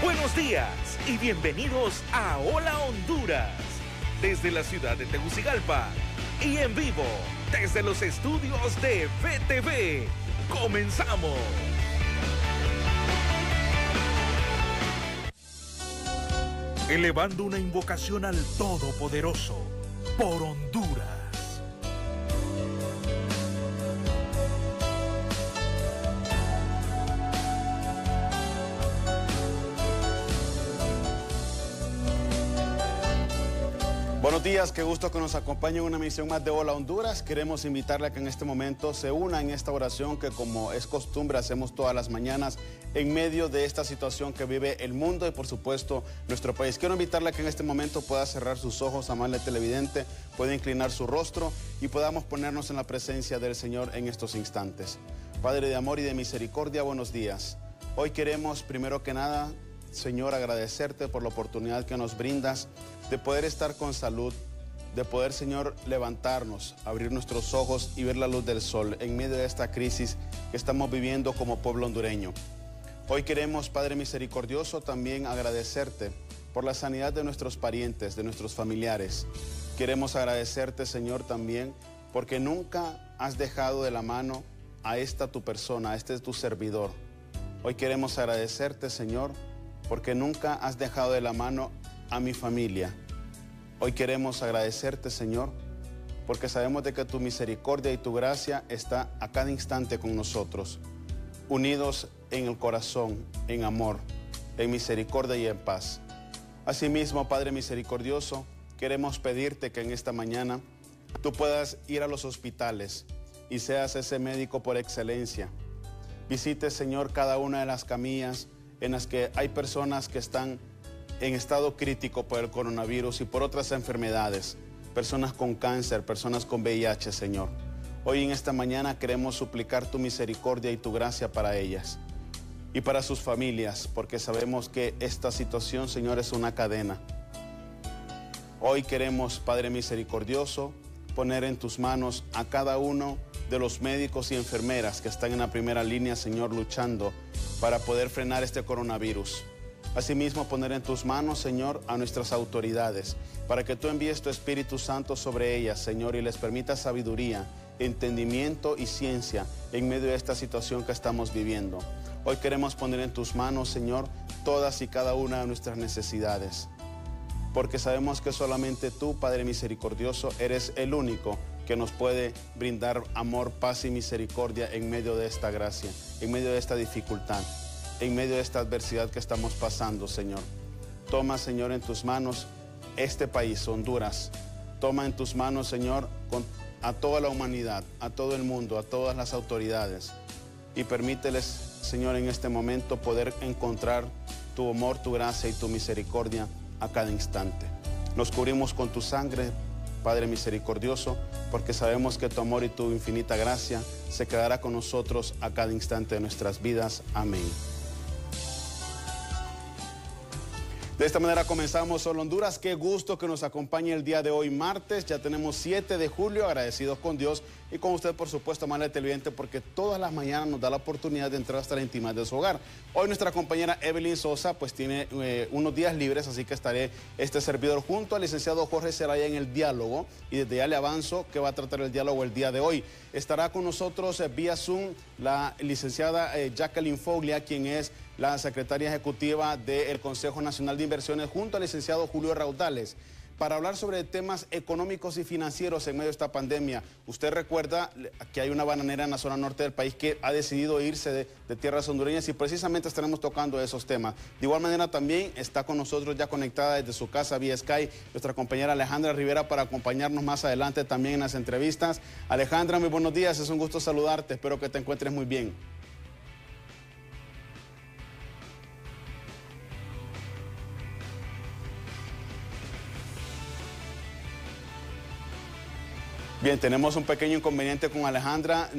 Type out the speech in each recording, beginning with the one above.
Buenos días y bienvenidos a Hola Honduras, desde la ciudad de Tegucigalpa y en vivo desde los estudios de VTV. ¡Comenzamos! Elevando una invocación al Todopoderoso por Honduras. Buenos días, qué gusto que nos acompañe en una emisión más de Hola Honduras. Queremos invitarle a que en este momento se una en esta oración que, como es costumbre, hacemos todas las mañanas en medio de esta situación que vive el mundo y, por supuesto, nuestro país. Quiero invitarle a que en este momento pueda cerrar sus ojos, amable televidente, pueda inclinar su rostro y podamos ponernos en la presencia del Señor en estos instantes. Padre de amor y de misericordia, buenos días. Hoy queremos, primero que nada, Señor, agradecerte por la oportunidad que nos brindas de poder estar con salud, de poder, Señor, levantarnos, abrir nuestros ojos y ver la luz del sol en medio de esta crisis que estamos viviendo como pueblo hondureño. Hoy queremos, Padre misericordioso, también agradecerte por la sanidad de nuestros parientes, de nuestros familiares. Queremos agradecerte, Señor, también porque nunca has dejado de la mano a esta tu persona, a este tu servidor. Hoy queremos agradecerte, Señor, porque nunca has dejado de la mano a mi familia. Hoy queremos agradecerte, Señor, porque sabemos de que tu misericordia y tu gracia está a cada instante con nosotros, unidos en el corazón, en amor, en misericordia y en paz. Asimismo, Padre misericordioso, queremos pedirte que en esta mañana tú puedas ir a los hospitales y seas ese médico por excelencia. Visite, Señor, cada una de las camillas en las que hay personas que están en estado crítico por el coronavirus y por otras enfermedades, personas con cáncer, personas con VIH, Señor. Hoy en esta mañana queremos suplicar tu misericordia y tu gracia para ellas y para sus familias, porque sabemos que esta situación, Señor, es una cadena. Hoy queremos, Padre misericordioso, poner en tus manos a cada uno de los médicos y enfermeras que están en la primera línea, Señor, luchando para poder frenar este coronavirus. Asimismo, poner en tus manos, Señor, a nuestras autoridades, para que tú envíes tu Espíritu Santo sobre ellas, Señor, y les permita sabiduría, entendimiento y ciencia en medio de esta situación que estamos viviendo. Hoy queremos poner en tus manos, Señor, todas y cada una de nuestras necesidades, porque sabemos que solamente tú, Padre misericordioso, eres el único que nos puede brindar amor, paz y misericordia en medio de esta gracia, en medio de esta dificultad, en medio de esta adversidad que estamos pasando, Señor. Toma, Señor, en tus manos este país, Honduras. Toma en tus manos, Señor, a toda la humanidad, a todo el mundo, a todas las autoridades. Y permíteles, Señor, en este momento poder encontrar tu amor, tu gracia y tu misericordia a cada instante. Nos cubrimos con tu sangre, Padre misericordioso, porque sabemos que tu amor y tu infinita gracia se quedará con nosotros a cada instante de nuestras vidas. Amén. De esta manera comenzamos Hola Honduras. Qué gusto que nos acompañe el día de hoy, martes. Ya tenemos 7 de julio, agradecidos con Dios y con usted, por supuesto, amable televidente, porque todas las mañanas nos da la oportunidad de entrar hasta la intimidad de su hogar. Hoy nuestra compañera Evelyn Sosa pues tiene unos días libres, así que estaré este servidor junto al licenciado Jorge Zelaya en el diálogo, y desde ya le avanzo que va a tratar el diálogo el día de hoy. Estará con nosotros vía Zoom la licenciada Jacqueline Foglia, quien es la secretaria ejecutiva del Consejo Nacional de Inversiones, junto al licenciado Julio Raudales, para hablar sobre temas económicos y financieros en medio de esta pandemia. Usted recuerda que hay una bananera en la zona norte del país que ha decidido irse de tierras hondureñas, y precisamente estaremos tocando esos temas. De igual manera también está con nosotros, ya conectada desde su casa vía Skype, nuestra compañera Alejandra Rivera, para acompañarnos más adelante también en las entrevistas. Alejandra, muy buenos días, es un gusto saludarte, espero que te encuentres muy bien. Bien, tenemos un pequeño inconveniente con Alejandra.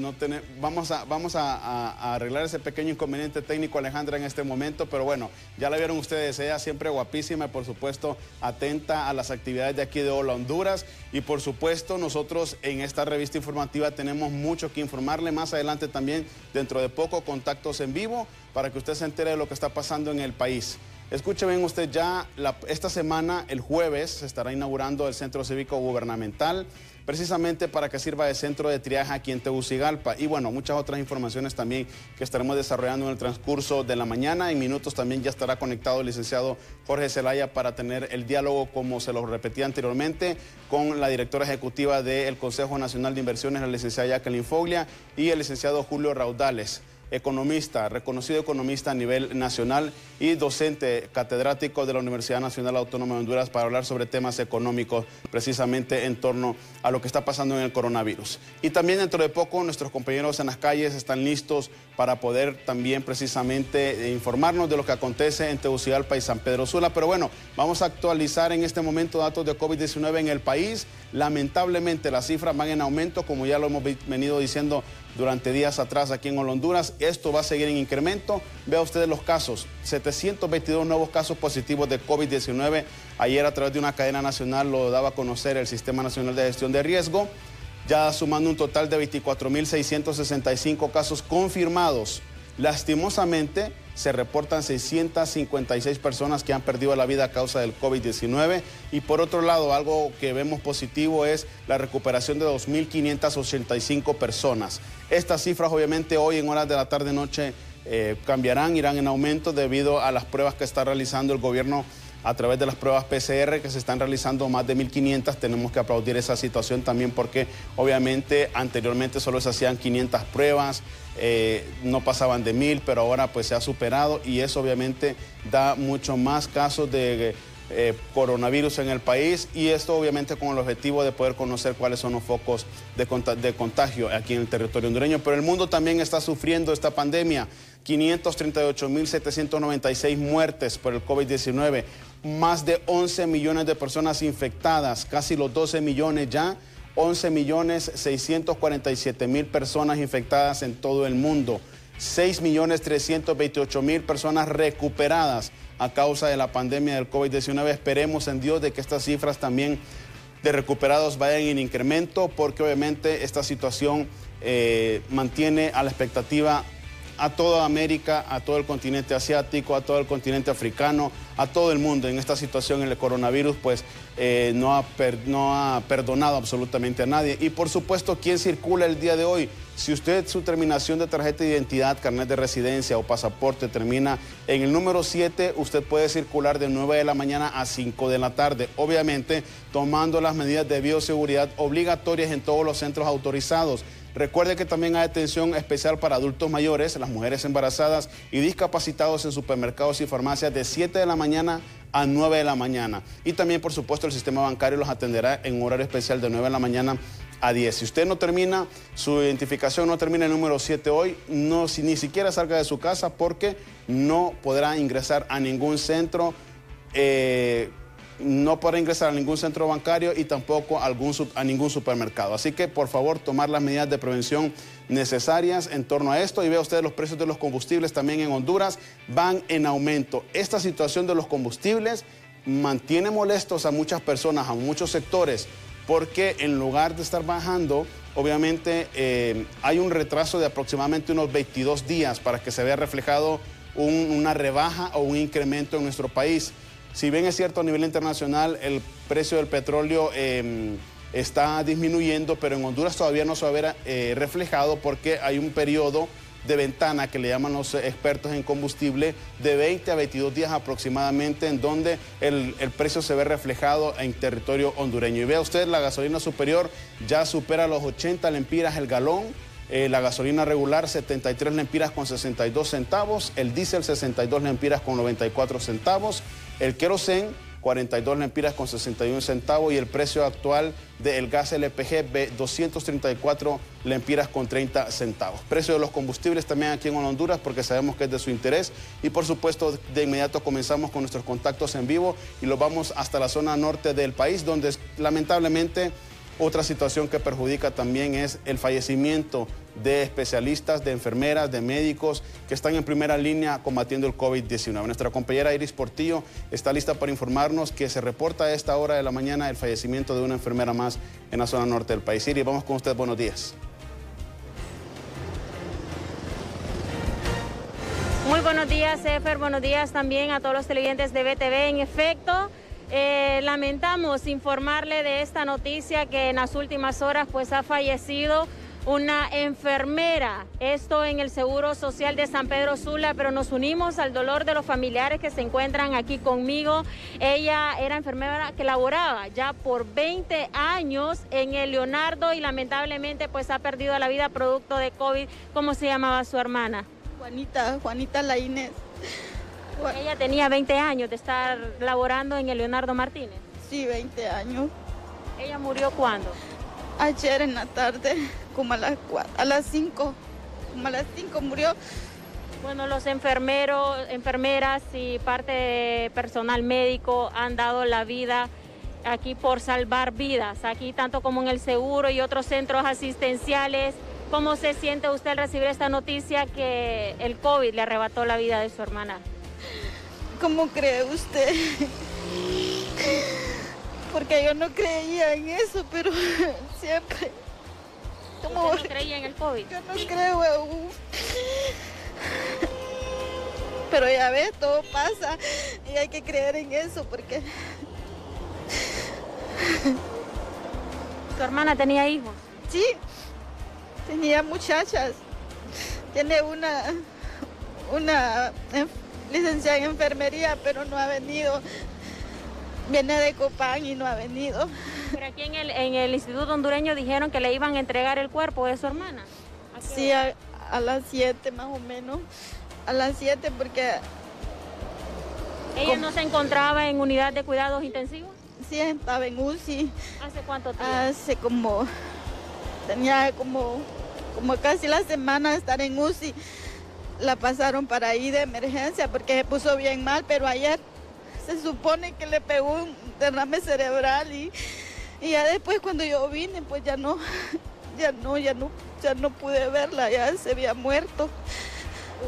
Vamos a arreglar ese pequeño inconveniente técnico, Alejandra, en este momento. Pero bueno, ya la vieron ustedes, ella siempre guapísima y por supuesto atenta a las actividades de aquí de Hola Honduras. Y por supuesto nosotros en esta revista informativa tenemos mucho que informarle. Más adelante también, dentro de poco, contactos en vivo para que usted se entere de lo que está pasando en el país. Escuche bien usted, ya esta semana, el jueves, se estará inaugurando el Centro Cívico Gubernamental, precisamente para que sirva de centro de triaje aquí en Tegucigalpa. Y bueno, muchas otras informaciones también que estaremos desarrollando en el transcurso de la mañana. En minutos también ya estará conectado el licenciado Jorge Zelaya para tener el diálogo, como se lo repetía anteriormente, con la directora ejecutiva del Consejo Nacional de Inversiones, la licenciada Jacqueline Foglia, y el licenciado Julio Raudales, economista, reconocido economista a nivel nacional y docente catedrático de la Universidad Nacional Autónoma de Honduras, para hablar sobre temas económicos precisamente en torno a lo que está pasando en el coronavirus. Y también dentro de poco nuestros compañeros en las calles están listos para poder también precisamente informarnos de lo que acontece en Tegucigalpa y San Pedro Sula. Pero bueno, vamos a actualizar en este momento datos de COVID-19 en el país. Lamentablemente las cifras van en aumento, como ya lo hemos venido diciendo durante días atrás aquí en Honduras. Esto va a seguir en incremento. Vea ustedes los casos, 722 nuevos casos positivos de COVID-19. Ayer, a través de una cadena nacional, lo daba a conocer el Sistema Nacional de Gestión de Riesgo, ya sumando un total de 24.665 casos confirmados. Lastimosamente, se reportan 656 personas que han perdido la vida a causa del COVID-19. Y por otro lado, algo que vemos positivo es la recuperación de 2.585 personas. Estas cifras, obviamente, hoy en horas de la tarde-noche cambiarán, irán en aumento debido a las pruebas que está realizando el gobierno a través de las pruebas PCR, que se están realizando más de 1.500. Tenemos que aplaudir esa situación también, porque obviamente anteriormente solo se hacían 500 pruebas, no pasaban de 1.000, pero ahora pues se ha superado, y eso obviamente da mucho más casos de coronavirus en el país, y esto obviamente con el objetivo de poder conocer cuáles son los focos de contagio aquí en el territorio hondureño. Pero el mundo también está sufriendo esta pandemia. 538.796 muertes por el COVID-19, más de 11 millones de personas infectadas, casi los 12 millones ya, 11.647.000 personas infectadas en todo el mundo, 6.328.000 personas recuperadas a causa de la pandemia del COVID-19. Esperemos en Dios de que estas cifras también de recuperados vayan en incremento, porque obviamente esta situación mantiene a la expectativa a toda América, a todo el continente asiático, a todo el continente africano, a todo el mundo. En esta situación el coronavirus pues no ha perdonado absolutamente a nadie. Y por supuesto, ¿quién circula el día de hoy? Si usted, su terminación de tarjeta de identidad, carnet de residencia o pasaporte termina en el número 7, usted puede circular de 9 de la mañana a 5 de la tarde, obviamente tomando las medidas de bioseguridad obligatorias en todos los centros autorizados. Recuerde que también hay atención especial para adultos mayores, las mujeres embarazadas y discapacitados en supermercados y farmacias de 7 de la mañana a 9 de la mañana. Y también, por supuesto, el sistema bancario los atenderá en un horario especial de 9 de la mañana a 10. Si usted no termina, su identificación no termina en el número 7 hoy, ni siquiera salga de su casa, porque no podrá ingresar a ningún centro, no podrá ingresar a ningún centro bancario y tampoco a ningún supermercado. Así que, por favor, tomar las medidas de prevención necesarias en torno a esto. Y vea usted, los precios de los combustibles también en Honduras van en aumento. Esta situación de los combustibles mantiene molestos a muchas personas, a muchos sectores, porque en lugar de estar bajando, obviamente hay un retraso de aproximadamente unos 22 días para que se vea reflejado una rebaja o un incremento en nuestro país. Si bien es cierto, a nivel internacional el precio del petróleo está disminuyendo, pero en Honduras todavía no se va a ver reflejado, porque hay un periodo de ventana que le llaman los expertos en combustible de 20 a 22 días aproximadamente, en donde el precio se ve reflejado en territorio hondureño. Y vea usted, la gasolina superior ya supera los 80 lempiras el galón. La gasolina regular 73 lempiras con 62 centavos, el diésel 62 lempiras con 94 centavos, el querosén 42 lempiras con 61 centavos y el precio actual del gas LPG 234 lempiras con 30 centavos. Precio de los combustibles también aquí en Honduras, porque sabemos que es de su interés. Y por supuesto, de inmediato comenzamos con nuestros contactos en vivo y los vamos hasta la zona norte del país, donde lamentablemente otra situación que perjudica también es el fallecimiento de especialistas, de enfermeras, de médicos que están en primera línea combatiendo el COVID-19. Nuestra compañera Iris Portillo está lista para informarnos que se reporta a esta hora de la mañana el fallecimiento de una enfermera más en la zona norte del país. Iris, vamos con usted, buenos días. Muy buenos días, Efer. Buenos días también a todos los televidentes de VTV. En efecto, lamentamos informarle de esta noticia que en las últimas horas pues ha fallecido una enfermera, esto en el Seguro Social de San Pedro Sula, pero nos unimos al dolor de los familiares que se encuentran aquí conmigo. Ella era enfermera que laboraba ya por 20 años en el Leonardo y lamentablemente pues ha perdido la vida producto de COVID. ¿Cómo se llamaba su hermana? Juanita La Inés. Ella tenía 20 años de estar laborando en el Leonardo Martínez. Sí, 20 años. ¿Ella murió cuándo? Ayer en la tarde, como a las 5, como a las 5 murió. Bueno, los enfermeros, enfermeras y parte de personal médico han dado la vida aquí por salvar vidas, aquí tanto como en el seguro y otros centros asistenciales. ¿Cómo se siente usted al recibir esta noticia que el COVID le arrebató la vida de su hermana? ¿Cómo cree usted? Porque yo no creía en eso, pero siempre... ¿Usted no creía en el COVID? Yo no creo aún. Pero ya ves, todo pasa y hay que creer en eso porque... ¿Su hermana tenía hijos? Sí, tenía muchachas. Tiene una licenciada en enfermería, pero no ha venido. Viene de Copán y no ha venido. Pero aquí en el Instituto Hondureño dijeron que le iban a entregar el cuerpo de su hermana. Sí, a las 7 más o menos. A las 7 porque... ¿Ella no se encontraba en unidad de cuidados intensivos? Sí, estaba en UCI. ¿Hace cuánto tiempo? Hace como... Tenía como casi la semana de estar en UCI. La pasaron para ahí de emergencia porque se puso bien mal, pero ayer se supone que le pegó un derrame cerebral y ya después cuando yo vine pues ya no pude verla, ya se había muerto.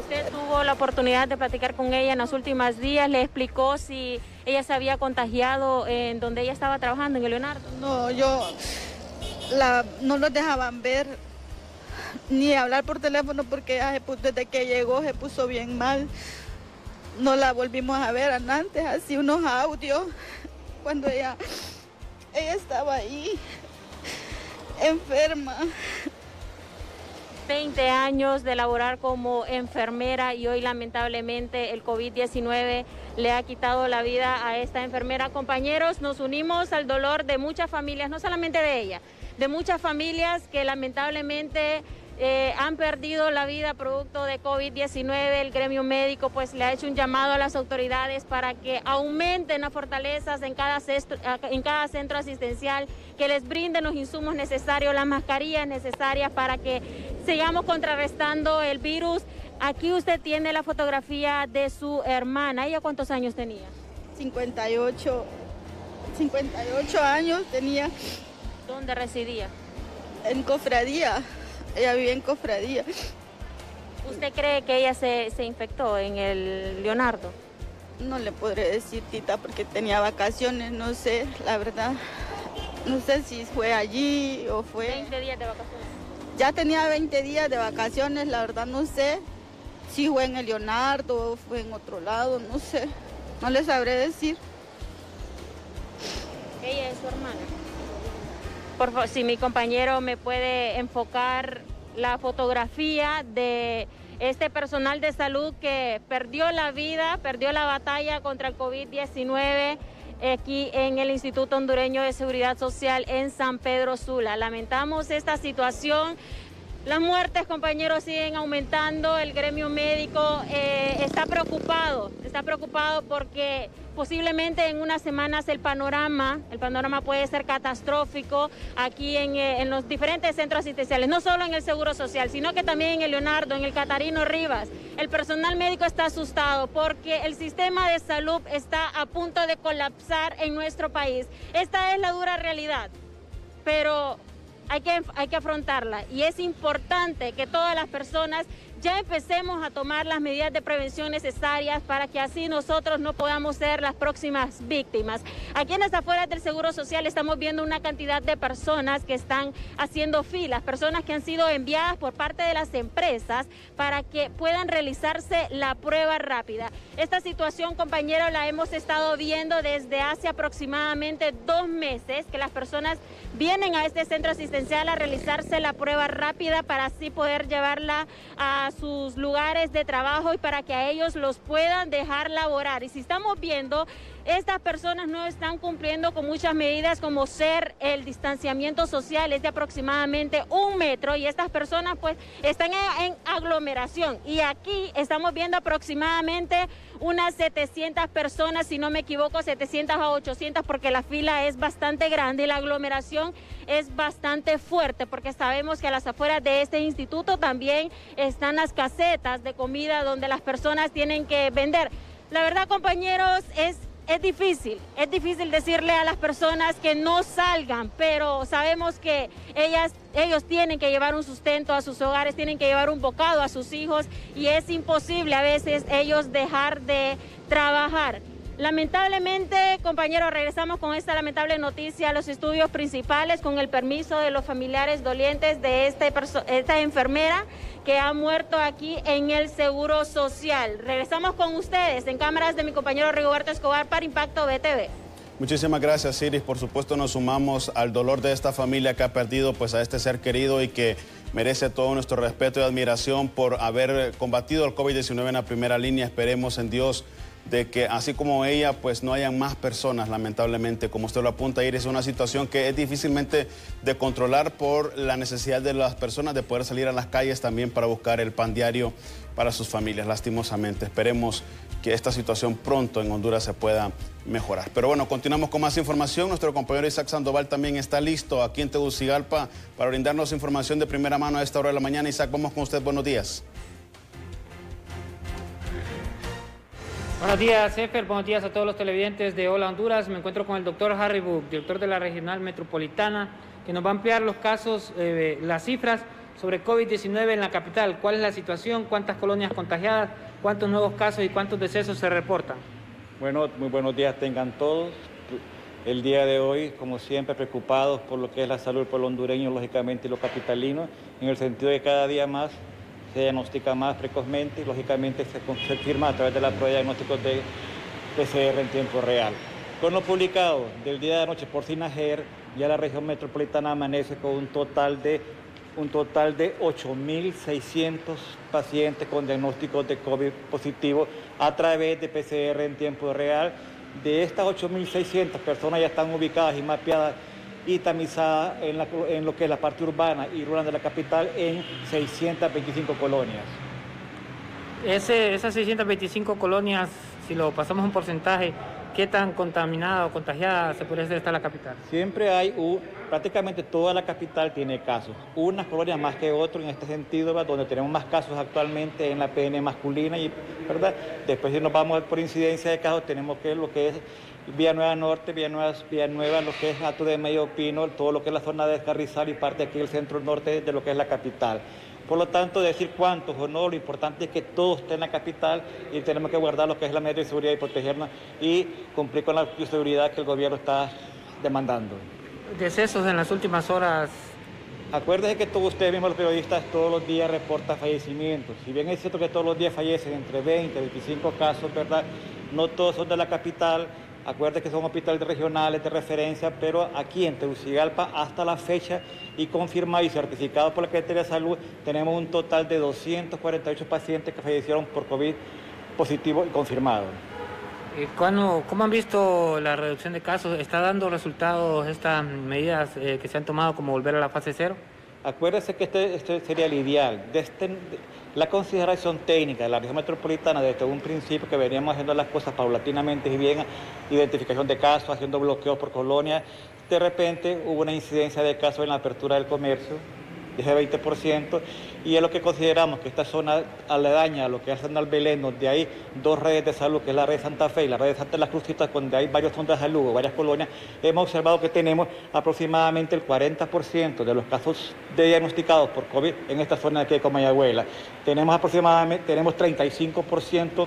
¿Usted tuvo la oportunidad de platicar con ella en los últimos días? ¿Le explicó si ella se había contagiado en donde ella estaba trabajando, en el Leonardo? No, no los dejaban ver ni hablar por teléfono porque desde que llegó se puso bien mal. No la volvimos a ver antes, así unos audios, cuando ella estaba ahí, enferma. 20 años de laborar como enfermera y hoy lamentablemente el COVID-19 le ha quitado la vida a esta enfermera. Compañeros, nos unimos al dolor de muchas familias, no solamente de ella, de muchas familias que lamentablemente han perdido la vida producto de COVID-19. El gremio médico pues le ha hecho un llamado a las autoridades para que aumenten las fortalezas en cada centro asistencial, que les brinden los insumos necesarios, las mascarillas necesarias para que sigamos contrarrestando el virus. Aquí usted tiene la fotografía de su hermana. ¿Ella cuántos años tenía? 58 años tenía. ¿Dónde residía? En Cofradía. Ella vivía en Cofradía. ¿Usted cree que ella se infectó en el Leonardo? No le podré decir, Tita, porque tenía vacaciones, no sé, la verdad. No sé si fue allí o fue... 20 días de vacaciones. Ya tenía 20 días de vacaciones, la verdad no sé si fue en el Leonardo o fue en otro lado, no sé. No le sabré decir. Ella es su hermana. Por favor, si mi compañero me puede enfocar la fotografía de este personal de salud que perdió la vida, perdió la batalla contra el COVID-19 aquí en el Instituto Hondureño de Seguridad Social en San Pedro Sula. Lamentamos esta situación. Las muertes, compañeros, siguen aumentando. El gremio médico está preocupado porque posiblemente en unas semanas el panorama puede ser catastrófico aquí en los diferentes centros asistenciales, no solo en el Seguro Social, sino que también en el Leonardo, en el Catarino Rivas. El personal médico está asustado porque el sistema de salud está a punto de colapsar en nuestro país. Esta es la dura realidad, pero hay que afrontarla y es importante que todas las personas ya empecemos a tomar las medidas de prevención necesarias para que así nosotros no podamos ser las próximas víctimas. Aquí en las afueras del Seguro Social estamos viendo una cantidad de personas que están haciendo filas, personas que han sido enviadas por parte de las empresas para que puedan realizarse la prueba rápida. Esta situación, compañeros, la hemos estado viendo desde hace aproximadamente 2 meses, que las personas vienen a este centro asistencial a realizarse la prueba rápida para así poder llevarla a sus lugares de trabajo y para que a ellos los puedan dejar laborar. Y si estamos viendo, estas personas no están cumpliendo con muchas medidas como ser el distanciamiento social, es de aproximadamente 1 metro, y estas personas pues están en aglomeración. Y aquí estamos viendo aproximadamente unas 700 personas, si no me equivoco, 700 a 800, porque la fila es bastante grande y la aglomeración es bastante fuerte, porque sabemos que a las afueras de este instituto también están las casetas de comida donde las personas tienen que vender. La verdad, compañeros, es difícil decirle a las personas que no salgan, pero sabemos que ellos tienen que llevar un sustento a sus hogares, tienen que llevar un bocado a sus hijos y es imposible a veces ellos dejar de trabajar. Lamentablemente, compañeros, regresamos con esta lamentable noticia a los estudios principales con el permiso de los familiares dolientes de esta enfermera que ha muerto aquí en el Seguro Social. Regresamos con ustedes en cámaras de mi compañero Rigoberto Escobar para Impacto BTV. Muchísimas gracias, Iris. Por supuesto, nos sumamos al dolor de esta familia que ha perdido pues a este ser querido y que merece todo nuestro respeto y admiración por haber combatido el COVID-19 en la primera línea. Esperemos en Dios de que así como ella, pues no hayan más personas, lamentablemente, como usted lo apunta, Iris, es una situación que es difícilmente de controlar por la necesidad de las personas de poder salir a las calles también para buscar el pan diario para sus familias, lastimosamente. Esperemos que esta situación pronto en Honduras se pueda mejorar. Pero bueno, continuamos con más información. Nuestro compañero Isaac Sandoval también está listo aquí en Tegucigalpa para brindarnos información de primera mano a esta hora de la mañana. Isaac, vamos con usted. Buenos días. Buenos días, Efer. Buenos días a todos los televidentes de Hola Honduras. Me encuentro con el doctor Harry Book, director de la Regional Metropolitana, que nos va a ampliar los casos, las cifras sobre COVID-19 en la capital. ¿Cuál es la situación? ¿Cuántas colonias contagiadas? ¿Cuántos nuevos casos y cuántos decesos se reportan? Bueno, muy buenos días tengan todos. El día de hoy, como siempre, preocupados por lo que es la salud por los hondureños, lógicamente, y los capitalinos, en el sentido de que cada día más se diagnostica más precozmente y lógicamente se confirma a través de la prueba de diagnósticos de PCR en tiempo real. Con lo publicado del día de anoche por SINAGER, ya la región metropolitana amanece con un total de 8.600 pacientes con diagnósticos de COVID positivo a través de PCR en tiempo real. De estas 8.600 personas ya están ubicadas y mapeadas y tamizada en lo que es la parte urbana y rural de la capital en 625 colonias. Esas 625 colonias, si lo pasamos un porcentaje, ¿qué tan contaminada o contagiada se puede estar la capital? Siempre hay, prácticamente toda la capital tiene casos, unas colonias más que otras en este sentido, ¿verdad? Donde tenemos más casos actualmente en la PN masculina, ¿verdad? Después si nos vamos por incidencia de casos, tenemos que lo que es Villanueva Norte, Villanueva, lo que es Hato de Medio Pino, todo lo que es la zona de Carrizal y parte aquí del centro norte de lo que es la capital. Por lo tanto, decir cuántos o no, lo importante es que todos estén en la capital y tenemos que guardar lo que es la medida de seguridad y protegernos y cumplir con la seguridad que el gobierno está demandando. ¿Decesos en las últimas horas? Acuérdense que todos ustedes mismos, los periodistas, todos los días reportan fallecimientos. Si bien es cierto que todos los días fallecen entre 20 y 25 casos, ¿verdad? No todos son de la capital. Acuérdense que son hospitales regionales de referencia, pero aquí en Tegucigalpa, hasta la fecha, y confirmado y certificado por la Secretaría de Salud, tenemos un total de 248 pacientes que fallecieron por COVID positivo y confirmado. ¿Cómo han visto la reducción de casos? ¿Está dando resultados estas medidas que se han tomado como volver a la fase 0? Acuérdense que este sería el ideal. La consideración técnica de la región metropolitana desde un principio que veníamos haciendo las cosas paulatinamente y bien, identificación de casos, haciendo bloqueos por colonia. De repente hubo una incidencia de casos en la apertura del comercio de ese 20%, y es lo que consideramos que esta zona aledaña a lo que es San Belén, donde hay dos redes de salud, que es la red de Santa Fe y la red de Santa Las Crucitas, donde hay varios centros de salud o varias colonias, hemos observado que tenemos aproximadamente el 40% de los casos diagnosticados por COVID en esta zona de aquí de Comayagüela. Tenemos aproximadamente, tenemos 35%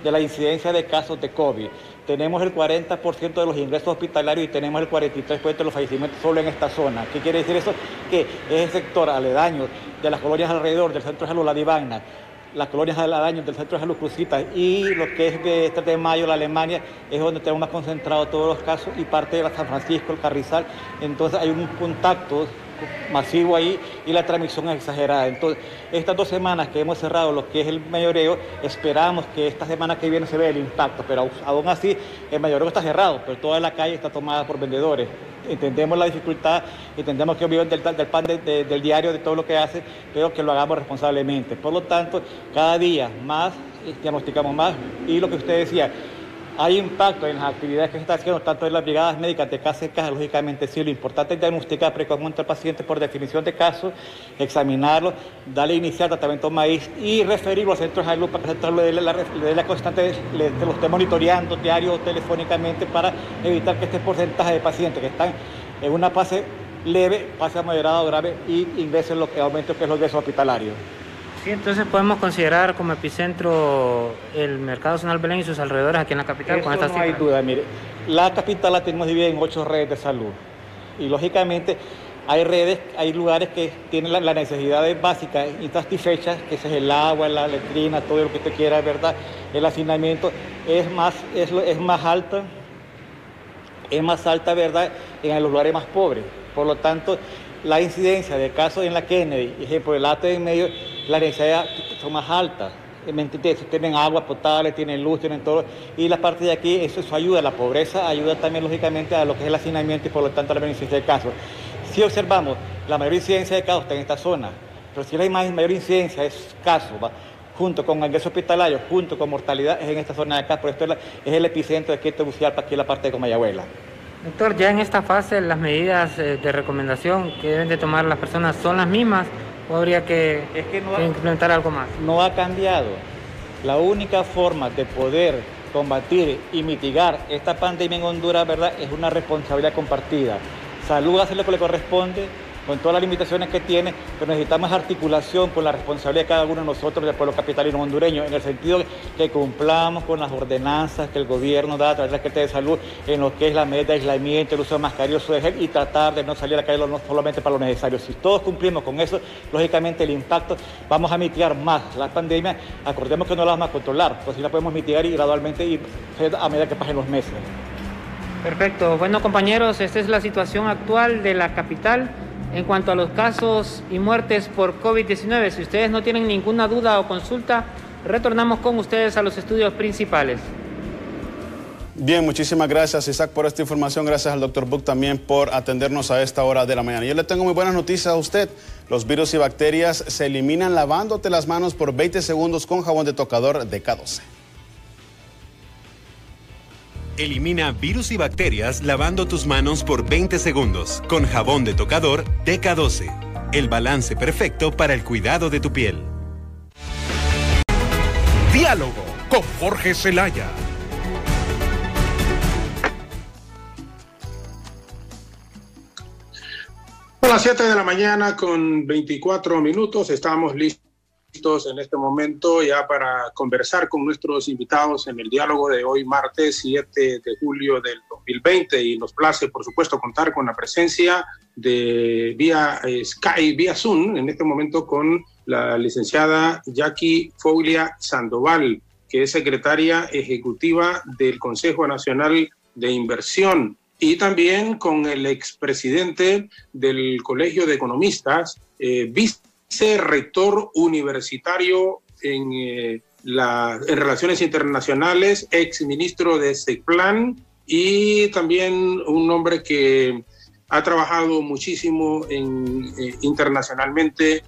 de la incidencia de casos de COVID. Tenemos el 40% de los ingresos hospitalarios y tenemos el 43% de los fallecimientos solo en esta zona. ¿Qué quiere decir eso? Que es el sector aledaño de las colonias alrededor del Centro de Salud La Divana, las colonias aledañas del Centro de Salud Crucitas y lo que es de 3 de Mayo, la Alemania, es donde tenemos más concentrados todos los casos, y parte de la San Francisco, el Carrizal. Entonces hay un contacto masivo ahí y la transmisión es exagerada. Entonces, estas 2 semanas que hemos cerrado lo que es el mayoreo, esperamos que esta semana que viene se vea el impacto, pero aún así el mayoreo está cerrado, pero toda la calle está tomada por vendedores. Entendemos la dificultad, entendemos que viven del pan del diario, de todo lo que hacen, pero que lo hagamos responsablemente. Por lo tanto, cada día más diagnosticamos más, y lo que usted decía, hay impacto en las actividades que se están haciendo, tanto en las brigadas médicas de casa en casa, lógicamente sí. Lo importante es diagnosticar precozmente al paciente por definición de caso, examinarlo, darle iniciar tratamiento maíz y referirlo al centro de salud para que el centro le dé la constante, lo esté monitoreando diario o telefónicamente para evitar que este porcentaje de pacientes que están en una fase leve pase a moderado o grave y ingresen lo que aumenta que es los ingresos hospitalarios. Sí, entonces podemos considerar como epicentro el mercado San Belén y sus alrededores aquí en la capital. Eso con estas no hay duda. Mire, la capital la tenemos dividida en 8 redes de salud y lógicamente hay lugares que tienen las necesidades básicas insatisfechas, que es el agua, la letrina, todo lo que usted quiera, ¿verdad? El hacinamiento es más alta, ¿verdad?, en los lugares más pobres. Por lo tanto, la incidencia de casos en la Kennedy, ejemplo, el AT en medio, las necesidades son más altas. Tienen agua potable, tienen luz, tienen todo. Y la parte de aquí, eso ayuda. La pobreza ayuda también, lógicamente, a lo que es el hacinamiento y, por lo tanto, a la beneficencia de casos. Si observamos, la mayor incidencia de casos está en esta zona. Pero si la mayor incidencia es casos, junto con ingreso hospitalario, junto con mortalidad, es en esta zona de acá. Por esto es el epicentro de aquí de Tegucigalpa, aquí en la parte de Comayagüela. Doctor, ya en esta fase las medidas de recomendación que deben de tomar las personas son las mismas, o habría que implementar algo más. No ha cambiado. La única forma de poder combatir y mitigar esta pandemia en Honduras, ¿verdad?, es una responsabilidad compartida. Salud hace lo que le corresponde, con todas las limitaciones que tiene, pero necesitamos articulación con la responsabilidad de cada uno de nosotros del pueblo capitalino hondureño, en el sentido que cumplamos con las ordenanzas que el gobierno da a través de la Secretaría de Salud, en lo que es la medida de aislamiento, el uso de mascarilla, el uso de gel, y tratar de no salir a la calle no solamente para lo necesario. Si todos cumplimos con eso, lógicamente el impacto, vamos a mitigar más la pandemia. Acordemos que no la vamos a controlar, pues sí la podemos mitigar y gradualmente ir a medida que pasen los meses. Perfecto. Bueno, compañeros, esta es la situación actual de la capital en cuanto a los casos y muertes por COVID-19. Si ustedes no tienen ninguna duda o consulta, retornamos con ustedes a los estudios principales. Bien, muchísimas gracias, Isaac, por esta información. Gracias al doctor Buck también por atendernos a esta hora de la mañana. Yo le tengo muy buenas noticias a usted. Los virus y bacterias se eliminan lavándote las manos por 20 segundos con jabón de tocador DK12. Elimina virus y bacterias lavando tus manos por 20 segundos con jabón de tocador DK12. El balance perfecto para el cuidado de tu piel. Diálogo con Jorge Zelaya. A las 7 de la mañana con 24 minutos estamos listos en este momento ya para conversar con nuestros invitados en el diálogo de hoy, martes 7 de julio del 2020, y nos place, por supuesto, contar con la presencia de vía Skype, vía Zoom, en este momento con la licenciada Jackie Foglia Sandoval, que es secretaria ejecutiva del Consejo Nacional de Inversión, y también con el expresidente del Colegio de Economistas, vicerrector universitario en Relaciones Internacionales, exministro de SECPLAN, y también un hombre que ha trabajado muchísimo internacionalmente.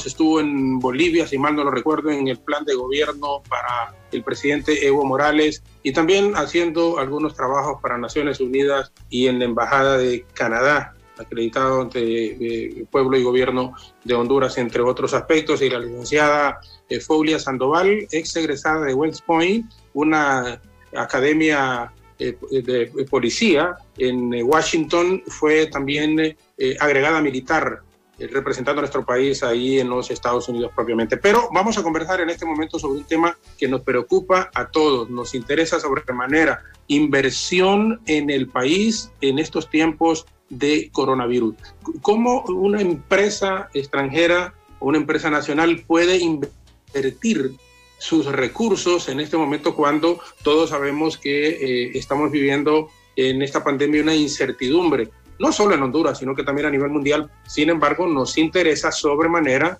Estuvo en Bolivia, si mal no lo recuerdo, en el plan de gobierno para el presidente Evo Morales, y también haciendo algunos trabajos para Naciones Unidas y en la Embajada de Canadá, acreditado ante Pueblo y Gobierno de Honduras, entre otros aspectos. Y la licenciada Foglia Sandoval, ex egresada de West Point, una academia de policía en Washington, fue también agregada militar, representando a nuestro país ahí en los Estados Unidos propiamente. Pero vamos a conversar en este momento sobre un tema que nos preocupa a todos, nos interesa sobremanera: inversión en el país en estos tiempos de coronavirus. ¿Cómo una empresa extranjera o una empresa nacional puede invertir sus recursos en este momento, cuando todos sabemos que estamos viviendo en esta pandemia una incertidumbre, no solo en Honduras, sino que también a nivel mundial? Sin embargo, nos interesa sobremanera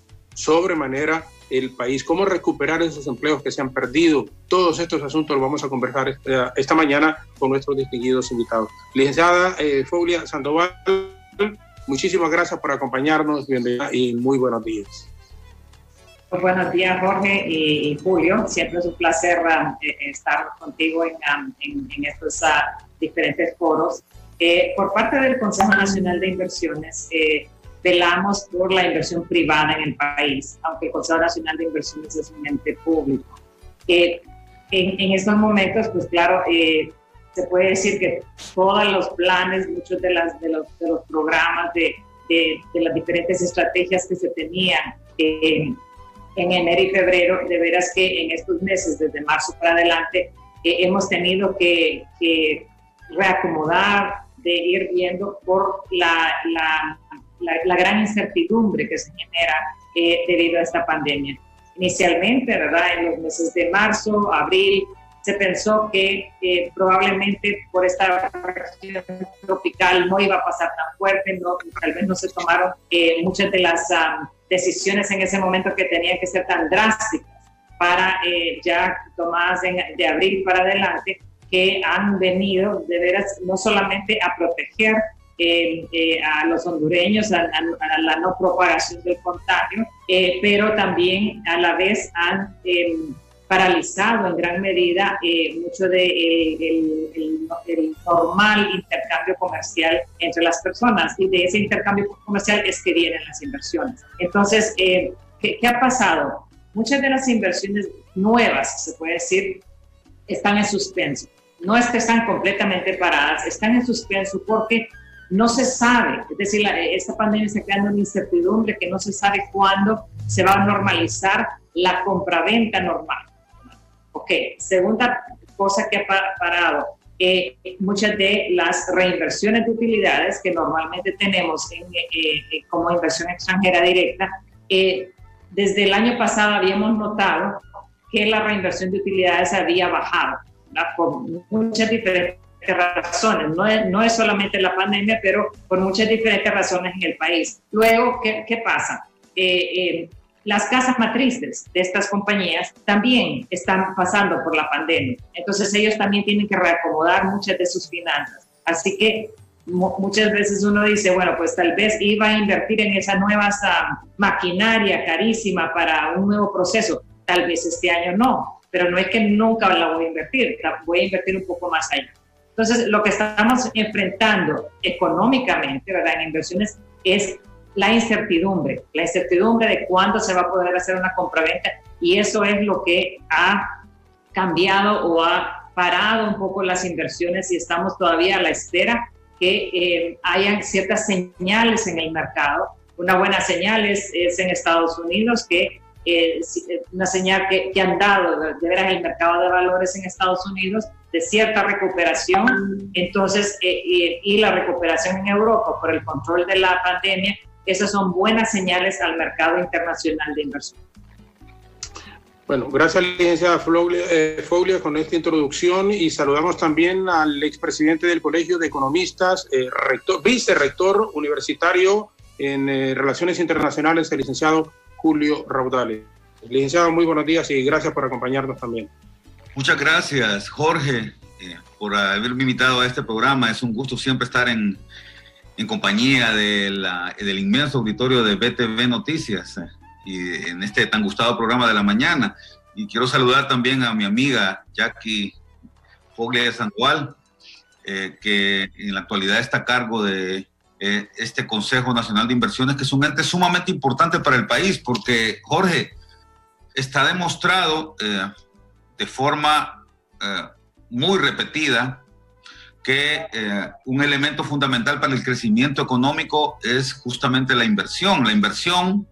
el país, cómo recuperar esos empleos que se han perdido. Todos estos asuntos los vamos a conversar esta mañana con nuestros distinguidos invitados. Licenciada Foglia Sandoval, muchísimas gracias por acompañarnos, bienvenida y muy buenos días. Buenos días, Jorge y Julio. Siempre es un placer estar contigo en estos diferentes foros. Por parte del Consejo Nacional de Inversiones, velamos por la inversión privada en el país, aunque el Consejo Nacional de Inversiones es un ente público. En estos momentos, pues claro, se puede decir que todos los planes, muchos de los programas, de las diferentes estrategias que se tenían en enero y febrero, de veras que en estos meses, desde marzo para adelante, hemos tenido que reacomodar, de ir viendo por la gran incertidumbre que se genera debido a esta pandemia. Inicialmente, ¿verdad?, en los meses de marzo, abril, se pensó que probablemente por esta reacción tropical no iba a pasar tan fuerte, tal vez no se tomaron muchas de las decisiones en ese momento que tenían que ser tan drásticas para ya tomadas de abril para adelante, que han venido de veras no solamente a proteger a los hondureños, a la no propagación del contagio, pero también a la vez han paralizado en gran medida mucho el normal intercambio comercial entre las personas, y de ese intercambio comercial es que vienen las inversiones. Entonces, ¿qué ha pasado? Muchas de las inversiones nuevas, se puede decir, están en suspenso. No es que están completamente paradas, están en suspenso porque no se sabe, es decir, esta pandemia está creando una incertidumbre que no se sabe cuándo se va a normalizar la compraventa normal. Ok, segunda cosa que ha parado, muchas de las reinversiones de utilidades que normalmente tenemos como inversión extranjera directa, desde el año pasado habíamos notado que la reinversión de utilidades había bajado, ¿verdad?, por muchas diferentes razones. No es solamente la pandemia, pero por muchas diferentes razones en el país. Luego, ¿qué pasa? Las casas matrices de estas compañías también están pasando por la pandemia. Entonces ellos también tienen que reacomodar muchas de sus finanzas. Así que muchas veces uno dice, bueno, pues tal vez iba a invertir en esa nueva maquinaria carísima para un nuevo proceso. Tal vez este año no, pero no es que nunca la voy a invertir, voy a invertir un poco más allá. Entonces, lo que estamos enfrentando económicamente, ¿verdad?, en inversiones es la incertidumbre de cuándo se va a poder hacer una compraventa, y eso es lo que ha cambiado o ha parado un poco las inversiones, y estamos todavía a la espera que hayan ciertas señales en el mercado. Una buena señal es en Estados Unidos, que una señal que han dado de veras el mercado de valores en Estados Unidos de cierta recuperación. Entonces, y la recuperación en Europa por el control de la pandemia, esas son buenas señales al mercado internacional de inversión. Bueno, gracias, licenciada Foglia, con esta introducción, y saludamos también al expresidente del Colegio de Economistas, vicerrector universitario en Relaciones Internacionales, el licenciado Julio Raudales. Licenciado, muy buenos días y gracias por acompañarnos también. Muchas gracias, Jorge, por haberme invitado a este programa. Es un gusto siempre estar en en compañía del inmenso auditorio de BTV Noticias y en este tan gustado programa de la mañana. Y quiero saludar también a mi amiga Jackie Foglia de Sandoval, que en la actualidad está a cargo de este Consejo Nacional de Inversiones, que es un ente sumamente importante para el país, porque, Jorge, está demostrado de forma muy repetida que un elemento fundamental para el crecimiento económico es justamente la inversión. La inversión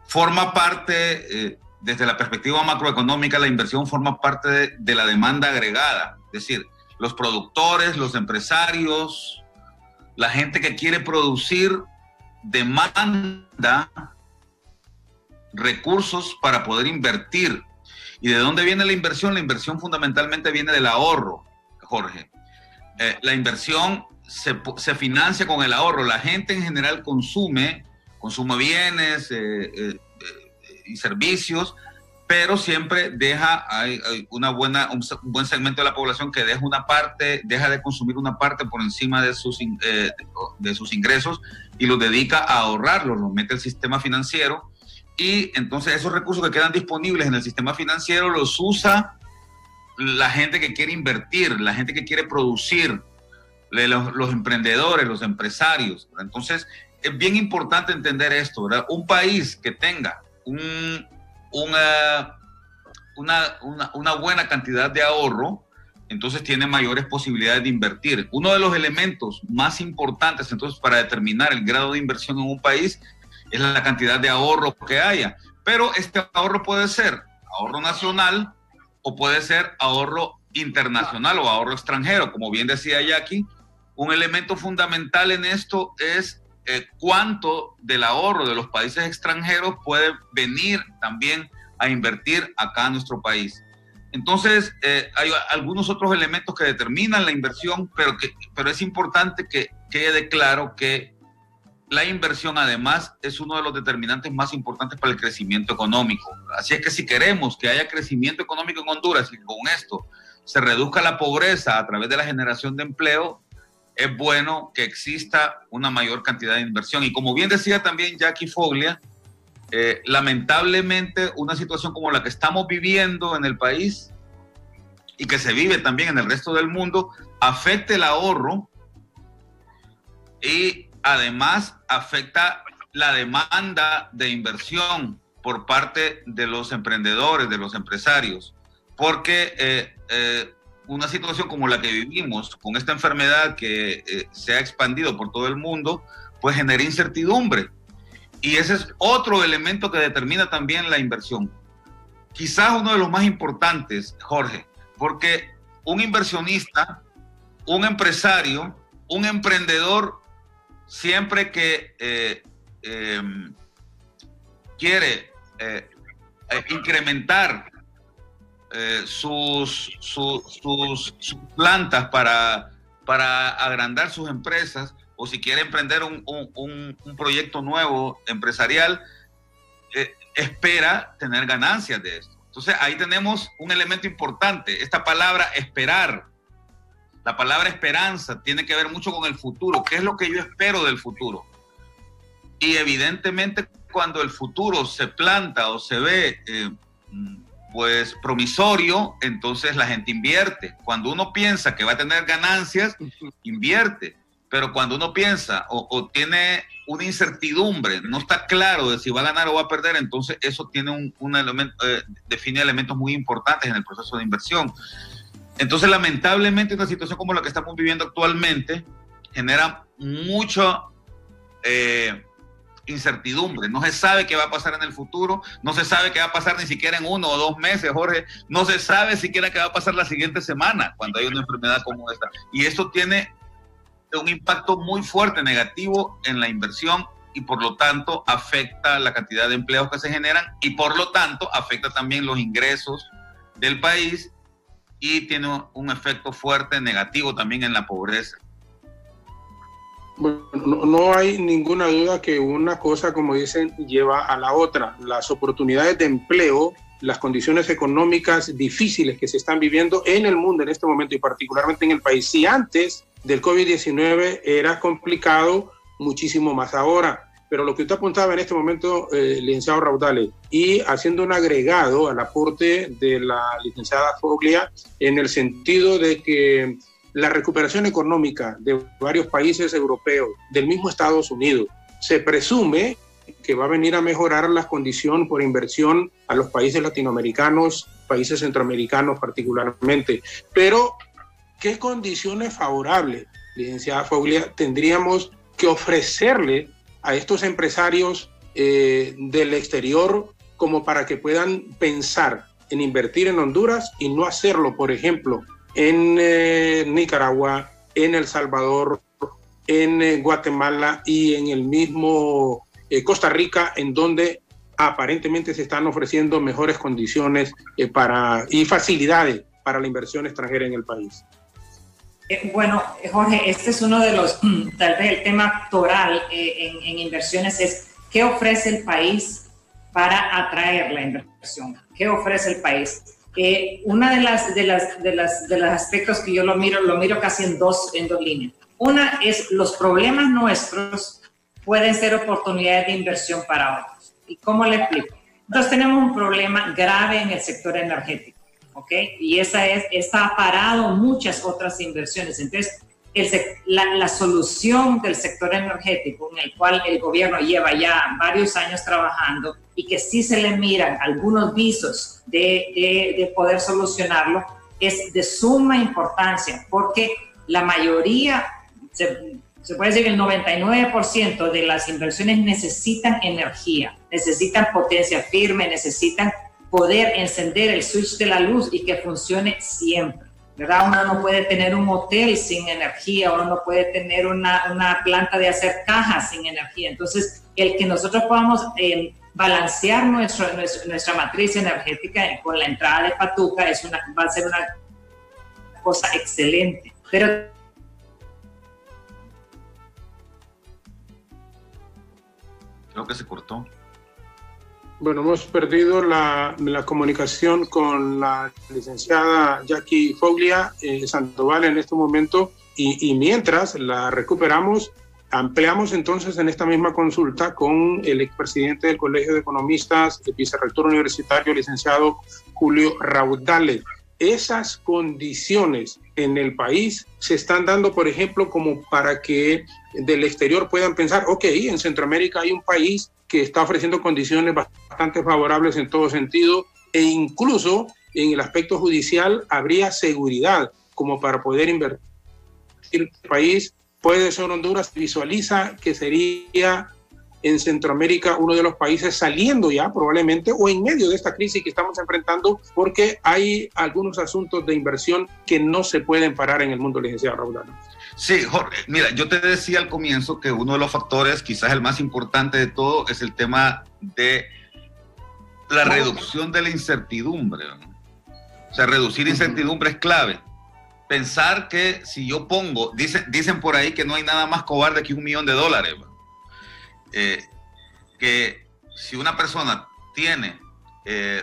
forma parte, desde la perspectiva macroeconómica, la inversión forma parte de la demanda agregada, es decir, los productores, los empresarios, la gente que quiere producir demanda recursos para poder invertir. ¿Y de dónde viene la inversión? La inversión fundamentalmente viene del ahorro, Jorge. La inversión se financia con el ahorro. La gente en general consume bienes y servicios, pero siempre deja un buen segmento de la población que deja de consumir una parte por encima de sus ingresos y los dedica a ahorrarlos, los mete al sistema financiero, y entonces esos recursos que quedan disponibles en el sistema financiero los usa la gente que quiere invertir, la gente que quiere producir, los emprendedores, los empresarios. Entonces es bien importante entender esto, ¿verdad? Un país que tenga una buena cantidad de ahorro, entonces tiene mayores posibilidades de invertir. Uno de los elementos más importantes entonces para determinar el grado de inversión en un país es la cantidad de ahorro que haya. Pero este ahorro puede ser ahorro nacional o puede ser ahorro internacional o ahorro extranjero. Como bien decía Jackie, un elemento fundamental en esto es cuánto del ahorro de los países extranjeros puede venir también a invertir acá en nuestro país. Entonces, hay algunos otros elementos que determinan la inversión, pero es importante que quede claro que la inversión además es uno de los determinantes más importantes para el crecimiento económico. Así es que si queremos que haya crecimiento económico en Honduras y con esto se reduzca la pobreza a través de la generación de empleo, es bueno que exista una mayor cantidad de inversión. Y como bien decía también Jackie Foglia, lamentablemente una situación como la que estamos viviendo en el país y que se vive también en el resto del mundo, afecta el ahorro y además afecta la demanda de inversión por parte de los emprendedores, de los empresarios, porque una situación como la que vivimos, con esta enfermedad que se ha expandido por todo el mundo, pues genera incertidumbre. Y ese es otro elemento que determina también la inversión. Quizás uno de los más importantes, Jorge, porque un inversionista, un empresario, un emprendedor, siempre que quiere incrementar sus plantas para agrandar sus empresas, o si quiere emprender un proyecto nuevo empresarial, espera tener ganancias de esto. Entonces ahí tenemos un elemento importante, esta palabra esperar. La palabra esperanza tiene que ver mucho con el futuro. ¿Qué es lo que yo espero del futuro? Y evidentemente cuando el futuro se planta o se ve pues promisorio, entonces la gente invierte. Cuando uno piensa que va a tener ganancias, invierte. Pero cuando uno piensa o tiene una incertidumbre, no está claro de si va a ganar o va a perder, entonces eso tiene un elemento, define elementos muy importantes en el proceso de inversión. Entonces, lamentablemente, una situación como la que estamos viviendo actualmente genera mucha incertidumbre. No se sabe qué va a pasar en el futuro, no se sabe qué va a pasar ni siquiera en 1 o 2 meses, Jorge. No se sabe siquiera qué va a pasar la siguiente semana cuando hay una enfermedad como esta. Y esto tiene un impacto muy fuerte, negativo en la inversión, y por lo tanto afecta la cantidad de empleos que se generan y por lo tanto afecta también los ingresos del país y tiene un efecto fuerte negativo también en la pobreza. Bueno, no hay ninguna duda que una cosa, como dicen, lleva a la otra. Las oportunidades de empleo, las condiciones económicas difíciles que se están viviendo en el mundo en este momento y particularmente en el país. Si antes del COVID-19 era complicado, muchísimo más ahora. Pero lo que usted apuntaba en este momento, licenciado Raudales, y haciendo un agregado al aporte de la licenciada Foglia, en el sentido de que la recuperación económica de varios países europeos, del mismo Estados Unidos, se presume que va a venir a mejorar las condiciones por inversión a los países latinoamericanos, países centroamericanos particularmente. Pero, ¿qué condiciones favorables, licenciada Foglia, tendríamos que ofrecerle a estos empresarios del exterior como para que puedan pensar en invertir en Honduras y no hacerlo, por ejemplo, en Nicaragua, en El Salvador, en Guatemala y en el mismo Costa Rica, en donde aparentemente se están ofreciendo mejores condiciones y facilidades para la inversión extranjera en el país? Bueno, Jorge, este es uno de los, tal vez el tema actoral en inversiones es ¿qué ofrece el país para atraer la inversión? ¿Qué ofrece el país? Una de los aspectos que yo lo miro casi en dos líneas. Una es los problemas nuestros pueden ser oportunidades de inversión para otros. ¿Y cómo le explico? Entonces tenemos un problema grave en el sector energético. ¿Okay? Y esta ha parado muchas otras inversiones. Entonces, la solución del sector energético, en el cual el gobierno lleva ya varios años trabajando y que sí se le miran algunos visos de poder solucionarlo, es de suma importancia, porque la mayoría, se puede decir que el 99% de las inversiones necesitan energía, necesitan potencia firme, necesitan poder encender el switch de la luz y que funcione siempre, ¿verdad? Uno no puede tener un hotel sin energía, uno no puede tener una planta de hacer cajas sin energía. Entonces, el que nosotros podamos balancear nuestra matriz energética con la entrada de Patuca va a ser una cosa excelente. Pero creo que se cortó. Bueno, hemos perdido la comunicación con la licenciada Jackie Foglia Sandoval en este momento y mientras la recuperamos, ampliamos entonces en esta misma consulta con el expresidente del Colegio de Economistas, el vicerrector universitario, licenciado Julio Raudales. Esas condiciones en el país se están dando, por ejemplo, como para que del exterior puedan pensar, ok, en Centroamérica hay un país que está ofreciendo condiciones bastante favorables en todo sentido e incluso en el aspecto judicial habría seguridad como para poder invertir. El país puede ser Honduras, visualiza que sería en Centroamérica uno de los países saliendo ya probablemente o en medio de esta crisis que estamos enfrentando, porque hay algunos asuntos de inversión que no se pueden parar en el mundo, licenciado Raudales. Sí, Jorge, mira, yo te decía al comienzo que uno de los factores, quizás el más importante de todo, es el tema de la reducción de la incertidumbre, ¿no? O sea, reducir incertidumbre es clave. Pensar que si yo pongo, dicen por ahí que no hay nada más cobarde que $1 millón, ¿no? Que si una persona tiene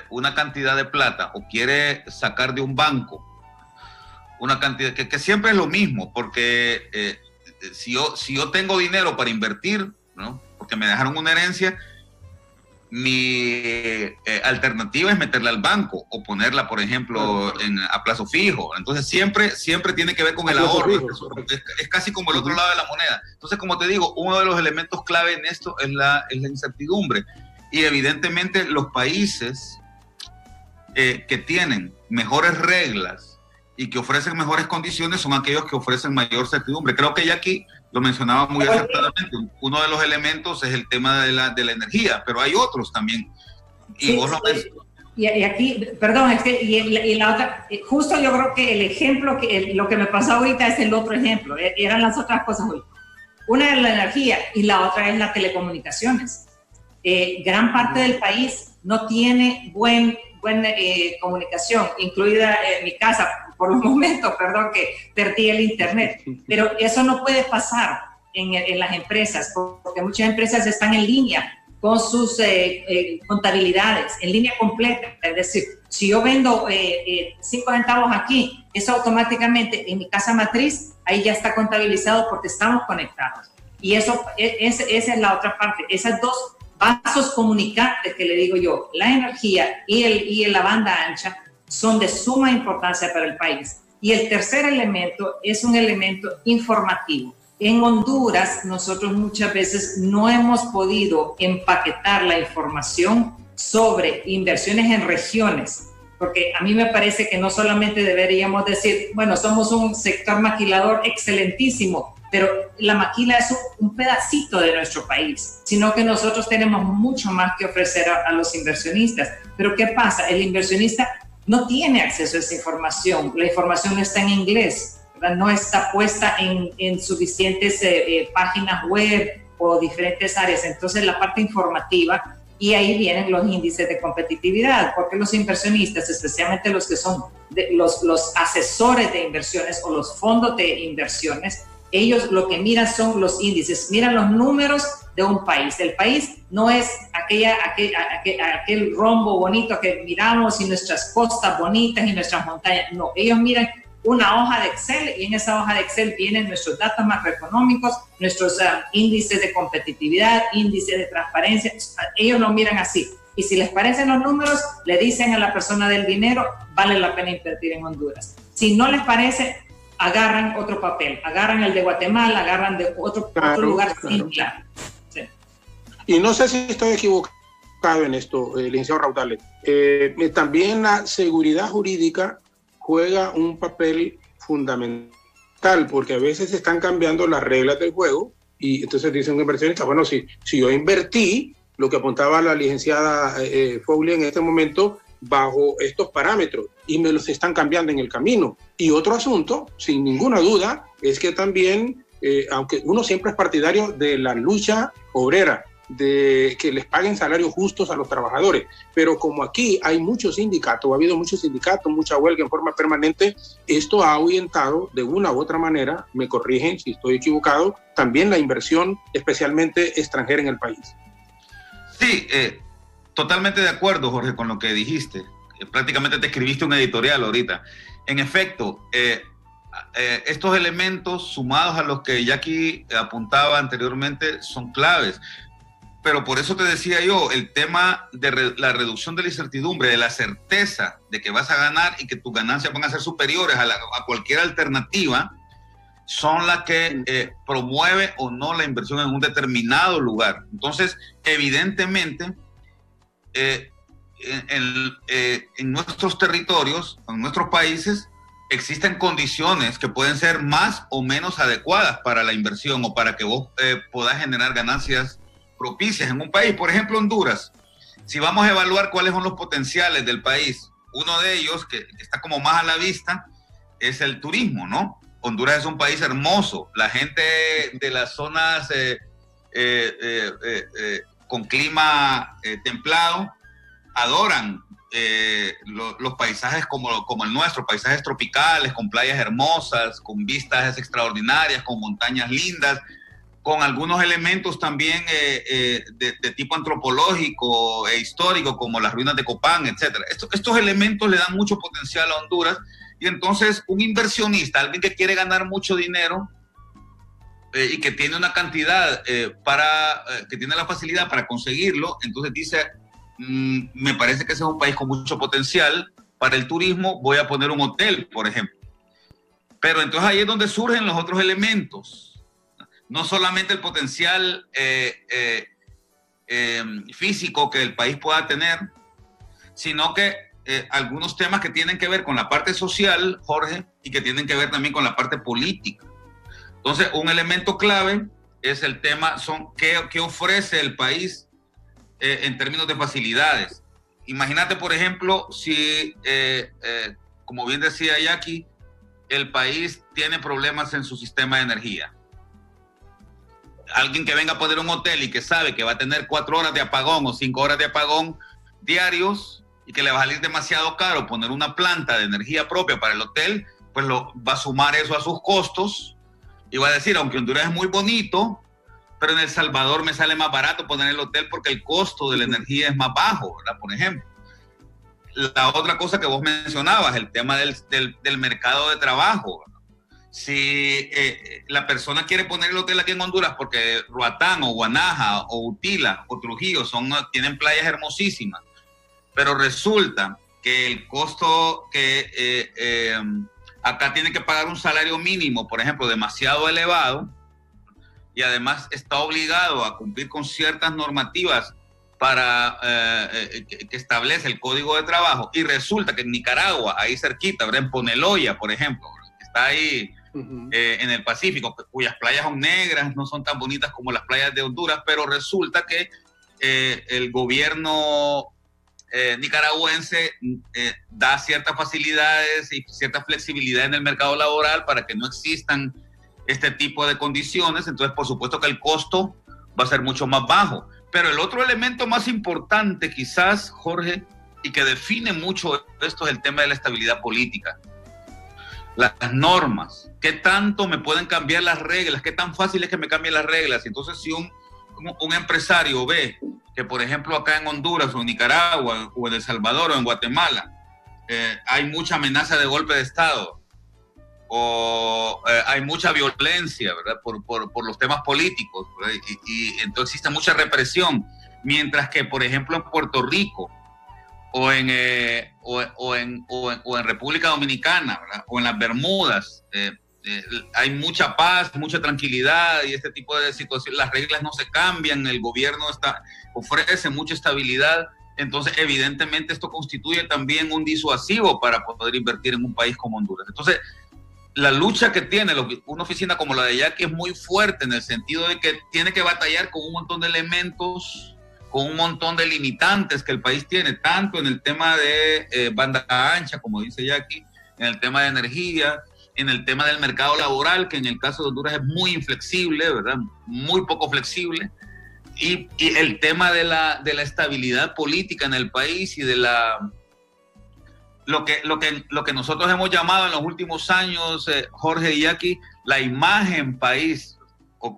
una cantidad de plata o quiere sacar de un banco una cantidad, que siempre es lo mismo, porque si yo tengo dinero para invertir, ¿no? Porque me dejaron una herencia, mi alternativa es meterla al banco o ponerla, por ejemplo, a plazo fijo. Entonces siempre tiene que ver con el ahorro. Es casi como el otro lado de la moneda. Entonces, como te digo, uno de los elementos clave en esto es la incertidumbre. Y evidentemente los países que tienen mejores reglas y que ofrecen mejores condiciones son aquellos que ofrecen mayor certidumbre. Creo que ya aquí lo mencionaba muy acertadamente. Uno de los elementos es el tema de la energía, pero hay otros también. Y sí, vos lo ves. Y aquí, perdón, es que y la otra, justo yo creo que el ejemplo, lo que me pasó ahorita es el otro ejemplo. Eran las otras cosas hoy. Una es la energía y la otra es las telecomunicaciones. Gran parte del país no tiene buena comunicación, incluida mi casa. Por un momento, perdón, que perdí el internet, pero eso no puede pasar en las empresas, porque muchas empresas están en línea con sus contabilidades, en línea completa, es decir, Si yo vendo 5 centavos aquí, eso automáticamente en mi casa matriz, ahí ya está contabilizado porque estamos conectados. Y esa es la otra parte. Esas dos vasos comunicantes que le digo yo, la energía y la banda ancha, son de suma importancia para el país. Y el tercer elemento es un elemento informativo. En Honduras, nosotros muchas veces no hemos podido empaquetar la información sobre inversiones en regiones, porque a mí me parece que no solamente deberíamos decir, bueno, somos un sector maquilador excelentísimo, pero la maquila es un pedacito de nuestro país, sino que nosotros tenemos mucho más que ofrecer a los inversionistas. Pero ¿qué pasa? El inversionista no tiene acceso a esa información, la información no está en inglés, ¿verdad? No está puesta en suficientes páginas web o diferentes áreas. Entonces la parte informativa, y ahí vienen los índices de competitividad, porque los inversionistas, especialmente los que son los asesores de inversiones o los fondos de inversiones, ellos lo que miran son los índices, miran los números de un país. El país no es aquel rombo bonito que miramos y nuestras costas bonitas y nuestras montañas. No, ellos miran una hoja de Excel y en esa hoja de Excel vienen nuestros datos macroeconómicos, nuestros índices de competitividad, índices de transparencia. Ellos lo miran así. Y si les parecen los números, le dicen a la persona del dinero, vale la pena invertir en Honduras. Si no les parece, agarran otro papel, agarran el de Guatemala, agarran de otro lugar similar. Sí. Y no sé si estoy equivocado en esto, licenciado Raudales. También la seguridad jurídica juega un papel fundamental, porque a veces están cambiando las reglas del juego y entonces dice un inversionista, bueno, si yo invertí, lo que apuntaba la licenciada Foley en este momento, bajo estos parámetros, y me los están cambiando en el camino. Y otro asunto, sin ninguna duda, es que también, aunque uno siempre es partidario de la lucha obrera, de que les paguen salarios justos a los trabajadores, pero como aquí hay muchos sindicatos, ha habido muchos sindicatos, mucha huelga en forma permanente, esto ha ahuyentado de una u otra manera, me corrigen si estoy equivocado, también la inversión, especialmente extranjera en el país. Sí, totalmente de acuerdo, Jorge, con lo que dijiste. Prácticamente te escribiste un editorial ahorita. En efecto, estos elementos sumados a los que Jackie apuntaba anteriormente son claves. Pero por eso te decía yo, el tema de la reducción de la incertidumbre, de la certeza de que vas a ganar y que tus ganancias van a ser superiores a cualquier alternativa, son las que promueve o no la inversión en un determinado lugar. Entonces, evidentemente, en nuestros territorios, en nuestros países, existen condiciones que pueden ser más o menos adecuadas para la inversión o para que vos puedas generar ganancias propicias en un país. Por ejemplo, Honduras. Si vamos a evaluar cuáles son los potenciales del país, uno de ellos, que está como más a la vista, es el turismo, ¿no? Honduras es un país hermoso. La gente de las zonas con clima templado adoran los paisajes como el nuestro, paisajes tropicales, con playas hermosas, con vistas extraordinarias, con montañas lindas, con algunos elementos también de tipo antropológico e histórico, como las ruinas de Copán, etc. Estos elementos le dan mucho potencial a Honduras, y entonces un inversionista, alguien que quiere ganar mucho dinero y que tiene una cantidad que tiene la facilidad para conseguirlo, entonces dice, me parece que ese es un país con mucho potencial para el turismo, voy a poner un hotel, por ejemplo. Pero entonces ahí es donde surgen los otros elementos. No solamente el potencial físico que el país pueda tener, sino que algunos temas que tienen que ver con la parte social, Jorge, y que tienen que ver también con la parte política. Entonces, un elemento clave es el tema, ¿qué ofrece el país en términos de facilidades? Imagínate, por ejemplo, si, como bien decía Jackie, el país tiene problemas en su sistema de energía. Alguien que venga a poner un hotel y que sabe que va a tener 4 horas de apagón o 5 horas de apagón diarios y que le va a salir demasiado caro poner una planta de energía propia para el hotel, pues va a sumar eso a sus costos y va a decir, aunque Honduras es muy bonito, pero en El Salvador me sale más barato poner el hotel porque el costo de la energía es más bajo, ¿verdad? Por ejemplo. la otra cosa que vos mencionabas, el tema del mercado de trabajo. Si la persona quiere poner el hotel aquí en Honduras porque Roatán o Guanaja o Utila o Trujillo tienen playas hermosísimas, pero resulta que el costo que acá tiene que pagar un salario mínimo, por ejemplo, demasiado elevado, y además está obligado a cumplir con ciertas normativas para que establece el Código de Trabajo, y resulta que en Nicaragua, ahí cerquita, ¿verdad? En Poneloya, por ejemplo, que está ahí en el Pacífico, cuyas playas son negras, no son tan bonitas como las playas de Honduras, pero resulta que el gobierno nicaragüense da ciertas facilidades y cierta flexibilidad en el mercado laboral para que no existan este tipo de condiciones. Entonces, por supuesto que el costo va a ser mucho más bajo. Pero el otro elemento más importante, quizás, Jorge, y que define mucho esto, es el tema de la estabilidad política. Las normas, ¿qué tanto me pueden cambiar las reglas? ¿Qué tan fácil es que me cambien las reglas? Entonces, si un empresario ve que, por ejemplo, acá en Honduras o en Nicaragua o en El Salvador o en Guatemala hay mucha amenaza de golpe de Estado, o hay mucha violencia, ¿verdad? Por los temas políticos, y entonces existe mucha represión, mientras que, por ejemplo, en Puerto Rico o en República Dominicana, ¿verdad? O en las Bermudas, hay mucha paz, mucha tranquilidad y este tipo de situaciones. Las reglas no se cambian, el gobierno ofrece mucha estabilidad. Entonces, evidentemente, esto constituye también un disuasivo para poder invertir en un país como Honduras. Entonces, la lucha que tiene una oficina como la de Jackie es muy fuerte, en el sentido de que tiene que batallar con un montón de elementos, con un montón de limitantes que el país tiene, tanto en el tema de banda ancha, como dice Jackie, en el tema de energía, en el tema del mercado laboral, que en el caso de Honduras es muy inflexible, ¿verdad? Muy poco flexible, y el tema de la estabilidad política en el país y de lo que nosotros hemos llamado en los últimos años, Jorge y Jackie, la imagen país.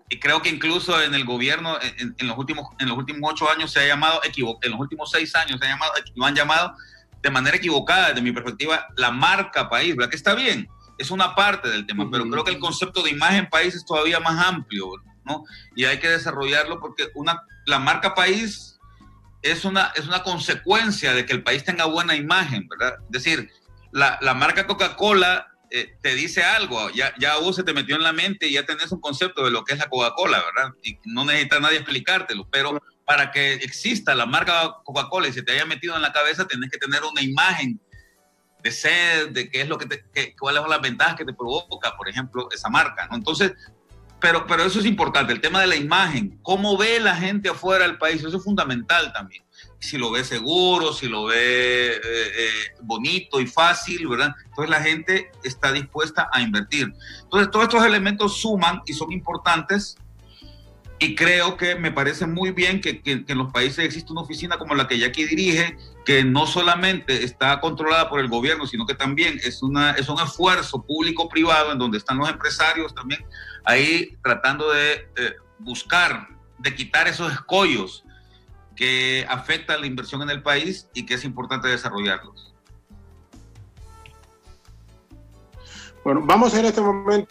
Y creo que incluso en el gobierno en los últimos 8 años se ha llamado, en los últimos 6 años lo han llamado de manera equivocada, desde mi perspectiva, la marca país, ¿verdad? Que está bien, es una parte del tema, pero creo que el concepto de imagen país es todavía más amplio, ¿no? Y hay que desarrollarlo porque la marca país es una consecuencia de que el país tenga buena imagen, ¿verdad? Es decir, la marca Coca-Cola te dice algo, ya vos se te metió en la mente y ya tenés un concepto de lo que es la Coca-Cola, ¿verdad? Y no necesita nadie explicártelo, pero para que exista la marca Coca-Cola y se te haya metido en la cabeza, tenés que tener una imagen de sed, de qué es lo cuáles son las ventajas que te provoca, por ejemplo, esa marca, ¿no? Entonces, pero eso es importante, el tema de la imagen, cómo ve la gente afuera del país, eso es fundamental también. Si lo ve seguro, si lo ve bonito y fácil, ¿verdad? Entonces la gente está dispuesta a invertir. Entonces todos estos elementos suman y son importantes, y creo que me parece muy bien que en los países existe una oficina como la que Jackie dirige, que no solamente está controlada por el gobierno, sino que también es un esfuerzo público-privado en donde están los empresarios también ahí tratando de buscar, de quitar esos escollos que afectan la inversión en el país y que es importante desarrollarlos. Bueno, vamos en este momento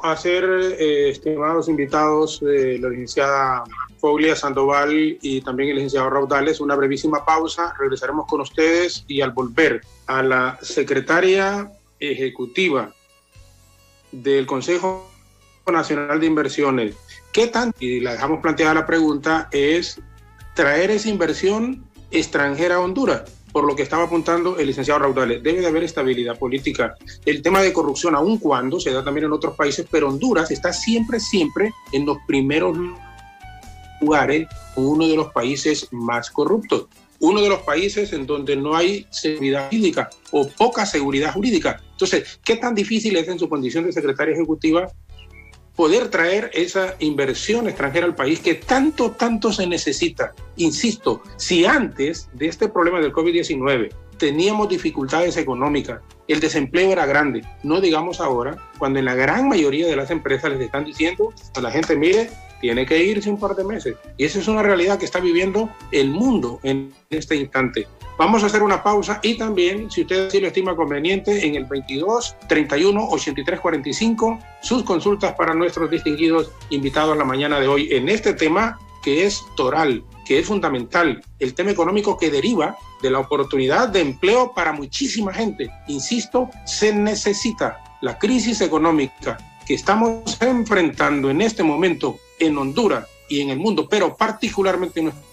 a hacer, estimados invitados, la licenciada Foglia Sandoval y también el licenciado Raudales, una brevísima pausa. Regresaremos con ustedes y al volver a la secretaria ejecutiva del Consejo Nacional de Inversiones, ¿qué tanto, y la dejamos planteada la pregunta, es traer esa inversión extranjera a Honduras? Por lo que estaba apuntando el licenciado Raudales, debe de haber estabilidad política. El tema de corrupción, aun cuando se da también en otros países, pero Honduras está siempre en los primeros lugares, uno de los países más corruptos, uno de los países en donde no hay seguridad jurídica o poca seguridad jurídica. Entonces, ¿qué tan difícil es en su condición de secretaria ejecutiva poder traer esa inversión extranjera al país que tanto se necesita? Insisto, si antes de este problema del COVID-19 teníamos dificultades económicas, el desempleo era grande, no digamos ahora, cuando en la gran mayoría de las empresas les están diciendo a la gente, mire, tiene que irse un par de meses. Y esa es una realidad que está viviendo el mundo en este instante. Vamos a hacer una pausa y también, si usted sí lo estima conveniente, en el 22 31 83 45, sus consultas para nuestros distinguidos invitados la mañana de hoy en este tema que es toral, que es fundamental, el tema económico que deriva de la oportunidad de empleo para muchísima gente. Insisto, se necesita. La crisis económica que estamos enfrentando en este momento en Honduras y en el mundo, pero particularmente en nuestro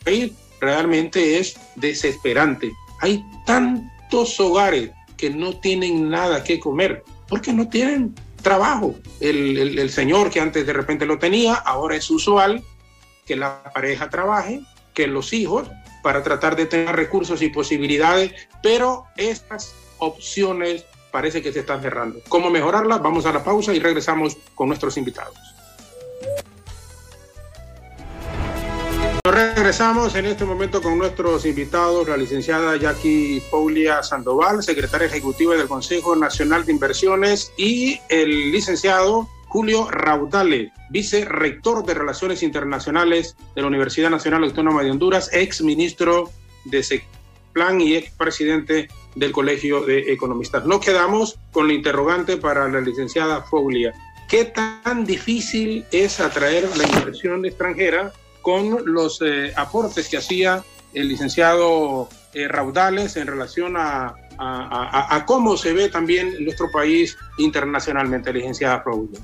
país, realmente es desesperante. Hay tantos hogares que no tienen nada que comer porque no tienen trabajo. El señor que antes de repente lo tenía, ahora es usual que la pareja trabaje, que los hijos, para tratar de tener recursos y posibilidades, pero estas opciones parece que se están cerrando. ¿Cómo mejorarlas? Vamos a la pausa y regresamos con nuestros invitados. Regresamos en este momento con nuestros invitados, la licenciada Jackie Poulia Sandoval, secretaria ejecutiva del Consejo Nacional de Inversiones, y el licenciado Julio Raudales, vicerrector de Relaciones Internacionales de la Universidad Nacional Autónoma de Honduras, ex ministro de Secplan y ex presidente del Colegio de Economistas. Nos quedamos con la interrogante para la licenciada Poulia. ¿Qué tan difícil es atraer la inversión extranjera con los aportes que hacía el licenciado Raudales en relación a cómo se ve también nuestro país internacionalmente, licenciada Poulia?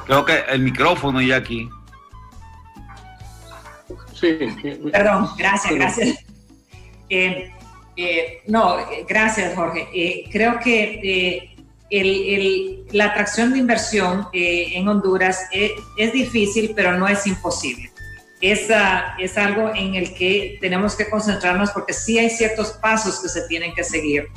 Creo que el micrófono ya aquí. Sí. Perdón, gracias. Gracias, Jorge. Creo que la atracción de inversión en Honduras es difícil, pero no es imposible. Es algo en el que tenemos que concentrarnos porque sí hay ciertos pasos que se tienen que seguir.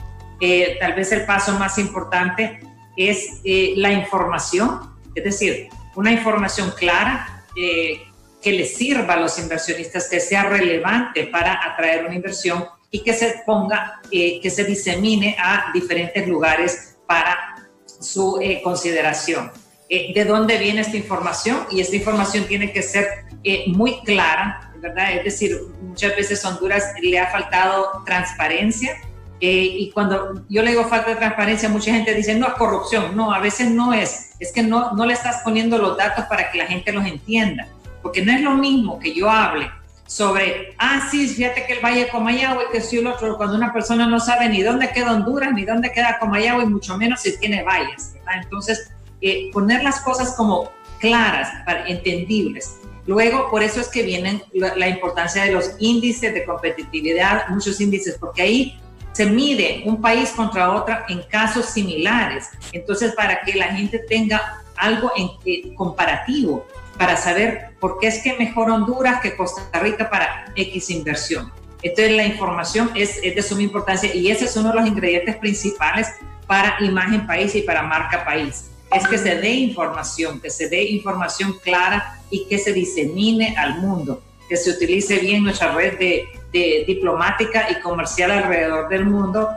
Tal vez el paso más importante es la información, es decir, una información clara que les sirva a los inversionistas, que sea relevante para atraer una inversión y que se ponga, que se disemine a diferentes lugares para su consideración. ¿De dónde viene esta información? Y esta información tiene que ser muy clara, ¿verdad? Es decir, muchas veces a Honduras le ha faltado transparencia, y cuando yo le digo falta de transparencia, mucha gente dice, no, es corrupción. No, a veces no es que no le estás poniendo los datos para que la gente los entienda, porque no es lo mismo que yo hable sobre, sí, fíjate que el Valle de Comayagua, que si el otro, cuando una persona no sabe ni dónde queda Honduras, ni dónde queda Comayagua, y mucho menos si tiene valles, ¿verdad? Entonces, poner las cosas como claras, entendibles. Luego, por eso es que viene la importancia de los índices de competitividad, muchos índices, porque ahí se mide un país contra otra en casos similares. Entonces, para que la gente tenga algo comparativo, para saber por qué es que mejor Honduras que Costa Rica para X inversión. Entonces, la información es de suma importancia y ese es uno de los ingredientes principales para imagen país y para marca país. Es que se dé información clara y que se disemine al mundo, que se utilice bien nuestra red de diplomática y comercial alrededor del mundo,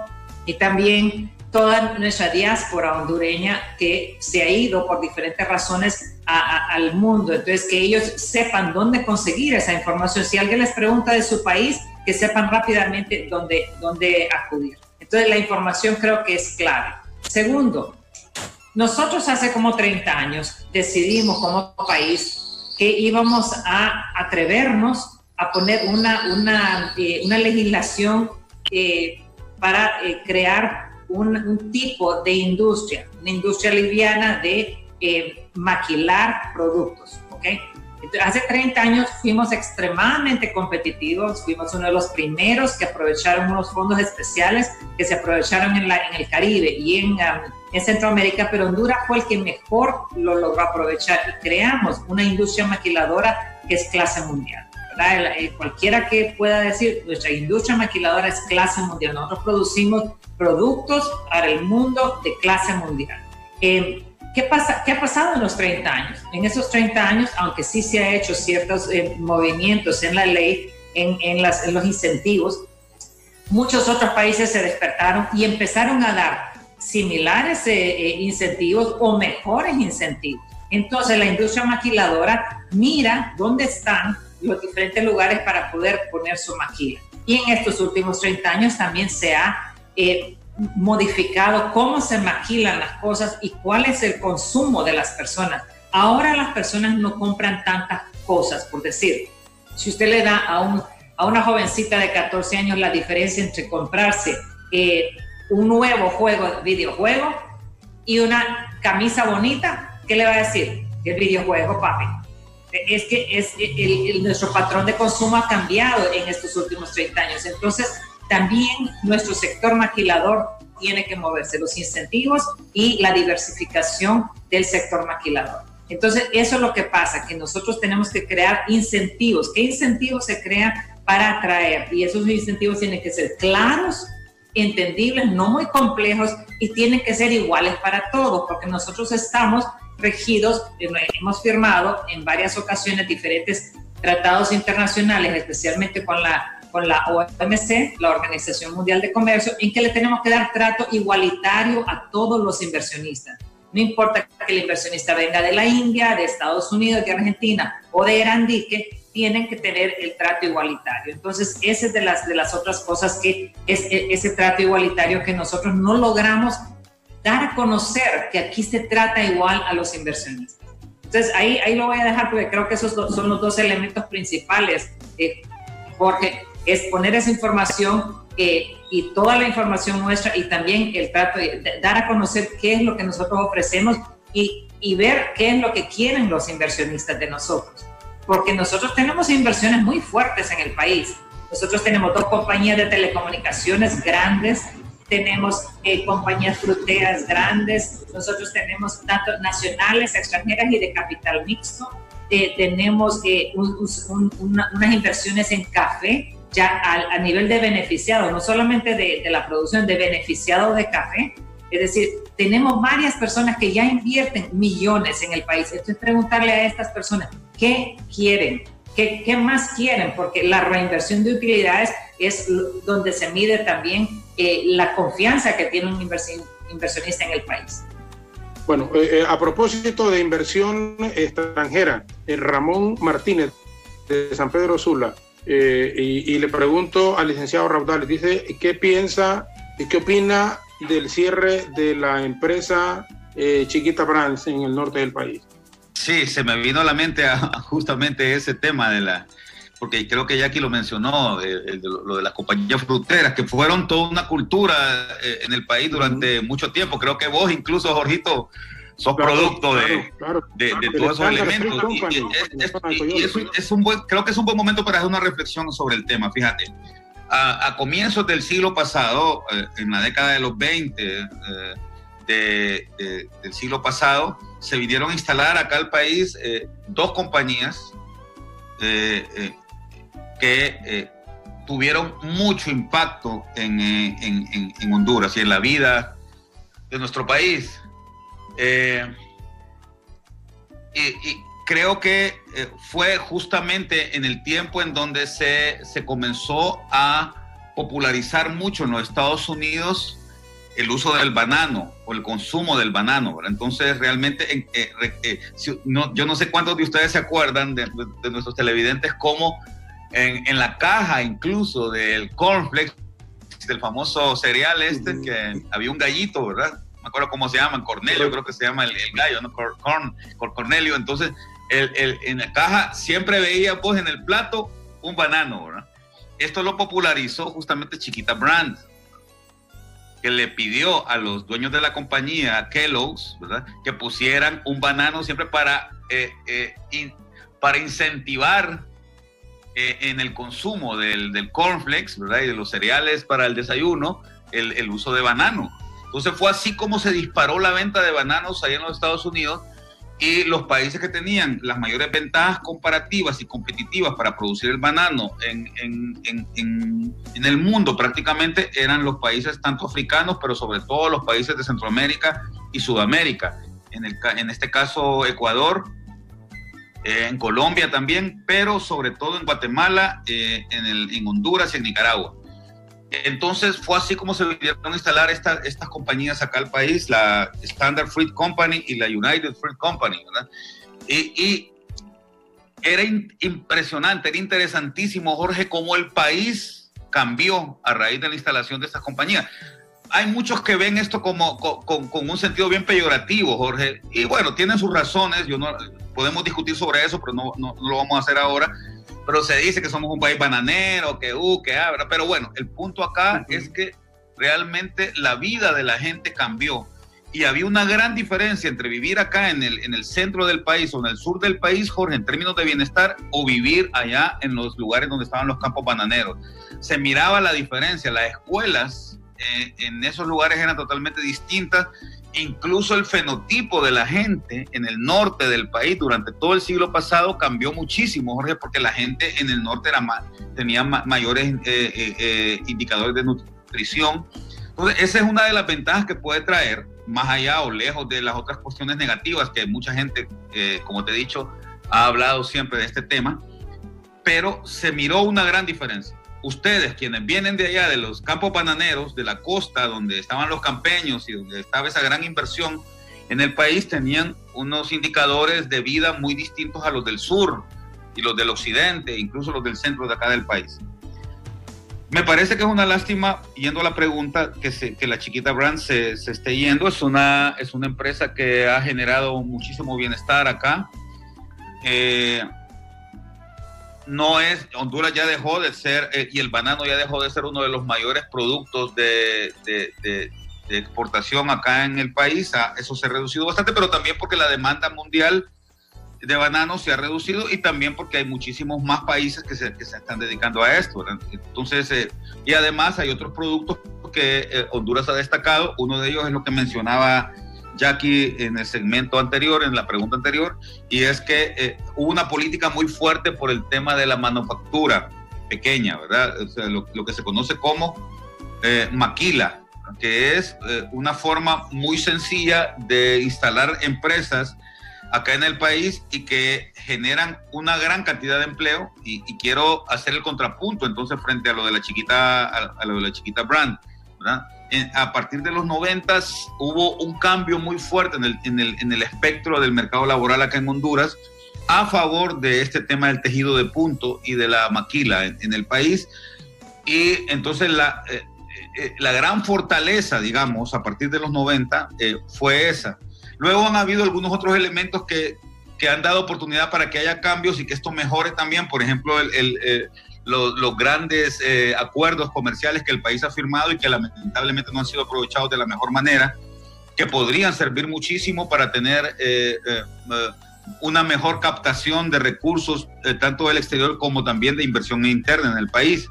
y también toda nuestra diáspora hondureña que se ha ido por diferentes razones al mundo. Entonces, que ellos sepan dónde conseguir esa información. Si alguien les pregunta de su país, que sepan rápidamente dónde acudir. Entonces, la información creo que es clave. Segundo, nosotros hace como 30 años decidimos como país que íbamos a atrevernos a poner una legislación para crear un tipo de industria, una industria liviana de maquilar productos, ¿ok? Entonces, hace 30 años fuimos extremadamente competitivos, fuimos uno de los primeros que aprovecharon unos fondos especiales que se aprovecharon en el Caribe y en Centroamérica, pero Honduras fue el que mejor lo logró aprovechar y creamos una industria maquiladora que es clase mundial. Cualquiera que pueda decir, nuestra industria maquiladora es clase mundial. Nosotros producimos productos para el mundo de clase mundial. ¿Qué ha pasado en los 30 años? En esos 30 años, aunque sí se ha hecho ciertos movimientos en la ley, en los incentivos, muchos otros países se despertaron y empezaron a dar similares incentivos o mejores incentivos. Entonces la industria maquiladora mira dónde están los diferentes lugares para poder poner su maquila. Y en estos últimos 30 años también se ha modificado cómo se maquilan las cosas y cuál es el consumo de las personas. Ahora las personas no compran tantas cosas, por decir, si usted le da a una jovencita de 14 años la diferencia entre comprarse un nuevo videojuego y una camisa bonita, ¿qué le va a decir? El videojuego, papi. Es que nuestro patrón de consumo ha cambiado en estos últimos 30 años. Entonces, también nuestro sector maquilador tiene que moverse, los incentivos y la diversificación del sector maquilador. Entonces, eso es lo que pasa, que nosotros tenemos que crear incentivos. ¿Qué incentivos se crean para atraer? Y esos incentivos tienen que ser claros, entendibles, no muy complejos y tienen que ser iguales para todos, porque nosotros estamos regidos, hemos firmado en varias ocasiones diferentes tratados internacionales, especialmente con la OMC, la Organización Mundial de Comercio, en que le tenemos que dar trato igualitario a todos los inversionistas. No importa que el inversionista venga de la India, de Estados Unidos, de Argentina o de Erandique, tienen que tener el trato igualitario. Entonces, esa es de las otras cosas que es ese trato igualitario que nosotros no logramos dar a conocer, que aquí se trata igual a los inversionistas. Entonces, ahí lo voy a dejar porque creo que esos son los dos elementos principales, porque es poner esa información y toda la información nuestra y también el trato de dar a conocer qué es lo que nosotros ofrecemos y ver qué es lo que quieren los inversionistas de nosotros. Porque nosotros tenemos inversiones muy fuertes en el país. Nosotros tenemos 2 compañías de telecomunicaciones grandes, tenemos compañías fruteras grandes, nosotros tenemos tanto nacionales, extranjeras y de capital mixto, tenemos unas inversiones en café, ya a nivel de beneficiado, no solamente de la producción, de beneficiado de café. Es decir, tenemos varias personas que ya invierten millones en el país. Esto es preguntarle a estas personas, ¿qué quieren? ¿Qué más quieren? Porque la reinversión de utilidades es donde se mide también la confianza que tiene un inversionista en el país. Bueno, a propósito de inversión extranjera, Ramón Martínez de San Pedro Sula, y le pregunto al licenciado Raudales, dice, ¿qué piensa y qué opina del cierre de la empresa Chiquita Brands en el norte del país? Sí, se me vino a la mente justamente ese tema porque creo que Jackie lo mencionó, lo de las compañías fruteras, que fueron toda una cultura en el país durante mucho tiempo. Creo que vos incluso, Jorgito, sos producto de todos esos elementos. Creo que es un buen momento para hacer una reflexión sobre el tema. Fíjate, a comienzos del siglo pasado, en la década de los 20 del siglo pasado, se vinieron a instalar acá al país 2 compañías que tuvieron mucho impacto en Honduras y en la vida de nuestro país. Y creo que fue justamente en el tiempo en donde se comenzó a popularizar mucho en los Estados Unidos el uso del banano o el consumo del banano, ¿verdad? Entonces realmente yo no sé cuántos de ustedes se acuerdan de nuestros televidentes cómo en la caja incluso del cornflakes, del famoso cereal que había un gallito, ¿verdad? No me acuerdo cómo se llama, Cornelio creo que se llama el gallo, ¿no? Cornelio. Entonces en la caja siempre veía pues en el plato un banano, ¿verdad? Esto lo popularizó justamente Chiquita Brands, que le pidió a los dueños de la compañía, Kellogg's, ¿verdad?, que pusieran un banano siempre para incentivar en el consumo del cornflakes, ¿verdad?, y de los cereales para el desayuno, el uso de banano. Entonces fue así como se disparó la venta de bananos ahí en los Estados Unidos, y los países que tenían las mayores ventajas comparativas y competitivas para producir el banano en el mundo prácticamente eran los países tanto africanos, pero sobre todo los países de Centroamérica y Sudamérica. En este caso Ecuador, en Colombia también, pero sobre todo en Guatemala, en Honduras y en Nicaragua. entonces fue así como se vinieron a instalar estas compañías acá al país, la Standard Fruit Company y la United Fruit Company, ¿verdad? Y era impresionante, era interesantísimo, Jorge, cómo el país cambió a raíz de la instalación de estas compañías. Hay muchos que ven esto con un sentido bien peyorativo, Jorge, y bueno, tienen sus razones, podemos discutir sobre eso, pero no lo vamos a hacer ahora, pero se dice que somos un país bananero, que abra, pero bueno, el punto acá es que realmente la vida de la gente cambió, y había una gran diferencia entre vivir acá en el centro del país o en el sur del país, Jorge, en términos de bienestar, o vivir allá en los lugares donde estaban los campos bananeros. Se miraba la diferencia, las escuelas en esos lugares eran totalmente distintas, incluso el fenotipo de la gente en el norte del país durante todo el siglo pasado cambió muchísimo, Jorge, porque la gente en el norte tenía mayores indicadores de nutrición. Entonces, esa es una de las ventajas que puede traer, más allá o lejos de las otras cuestiones negativas que mucha gente, como te he dicho, ha hablado siempre de este tema, pero se miró una gran diferencia. Ustedes, quienes vienen de allá, de los campos bananeros, de la costa, donde estaban los campeños y donde estaba esa gran inversión en el país, tenían unos indicadores de vida muy distintos a los del sur y los del occidente, incluso los del centro de acá del país. Me parece que es una lástima, yendo a la pregunta, que la Chiquita Brand se esté yendo. Es una empresa que ha generado muchísimo bienestar acá. Honduras ya dejó de ser, y el banano ya dejó de ser uno de los mayores productos de exportación acá en el país. Eso se ha reducido bastante, pero también porque la demanda mundial de bananos se ha reducido, y también porque hay muchísimos más países que se están dedicando a esto, ¿verdad? Entonces, y además hay otros productos que Honduras ha destacado. Uno de ellos es lo que mencionaba Jackie en el segmento anterior, en la pregunta anterior, y es que hubo una política muy fuerte por el tema de la manufactura pequeña, ¿verdad? O sea, lo que se conoce como maquila, que es una forma muy sencilla de instalar empresas acá en el país y que generan una gran cantidad de empleo, y quiero hacer el contrapunto entonces frente a lo de la Chiquita Brand, ¿verdad? A partir de los 90s hubo un cambio muy fuerte en el espectro del mercado laboral acá en Honduras a favor de este tema del tejido de punto y de la maquila en el país, y entonces la gran fortaleza, digamos, a partir de los 90 fue esa. Luego han habido algunos otros elementos que han dado oportunidad para que haya cambios y que esto mejore también. Por ejemplo, los grandes acuerdos comerciales que el país ha firmado y que lamentablemente no han sido aprovechados de la mejor manera, que podrían servir muchísimo para tener una mejor captación de recursos, tanto del exterior como también de inversión interna en el país.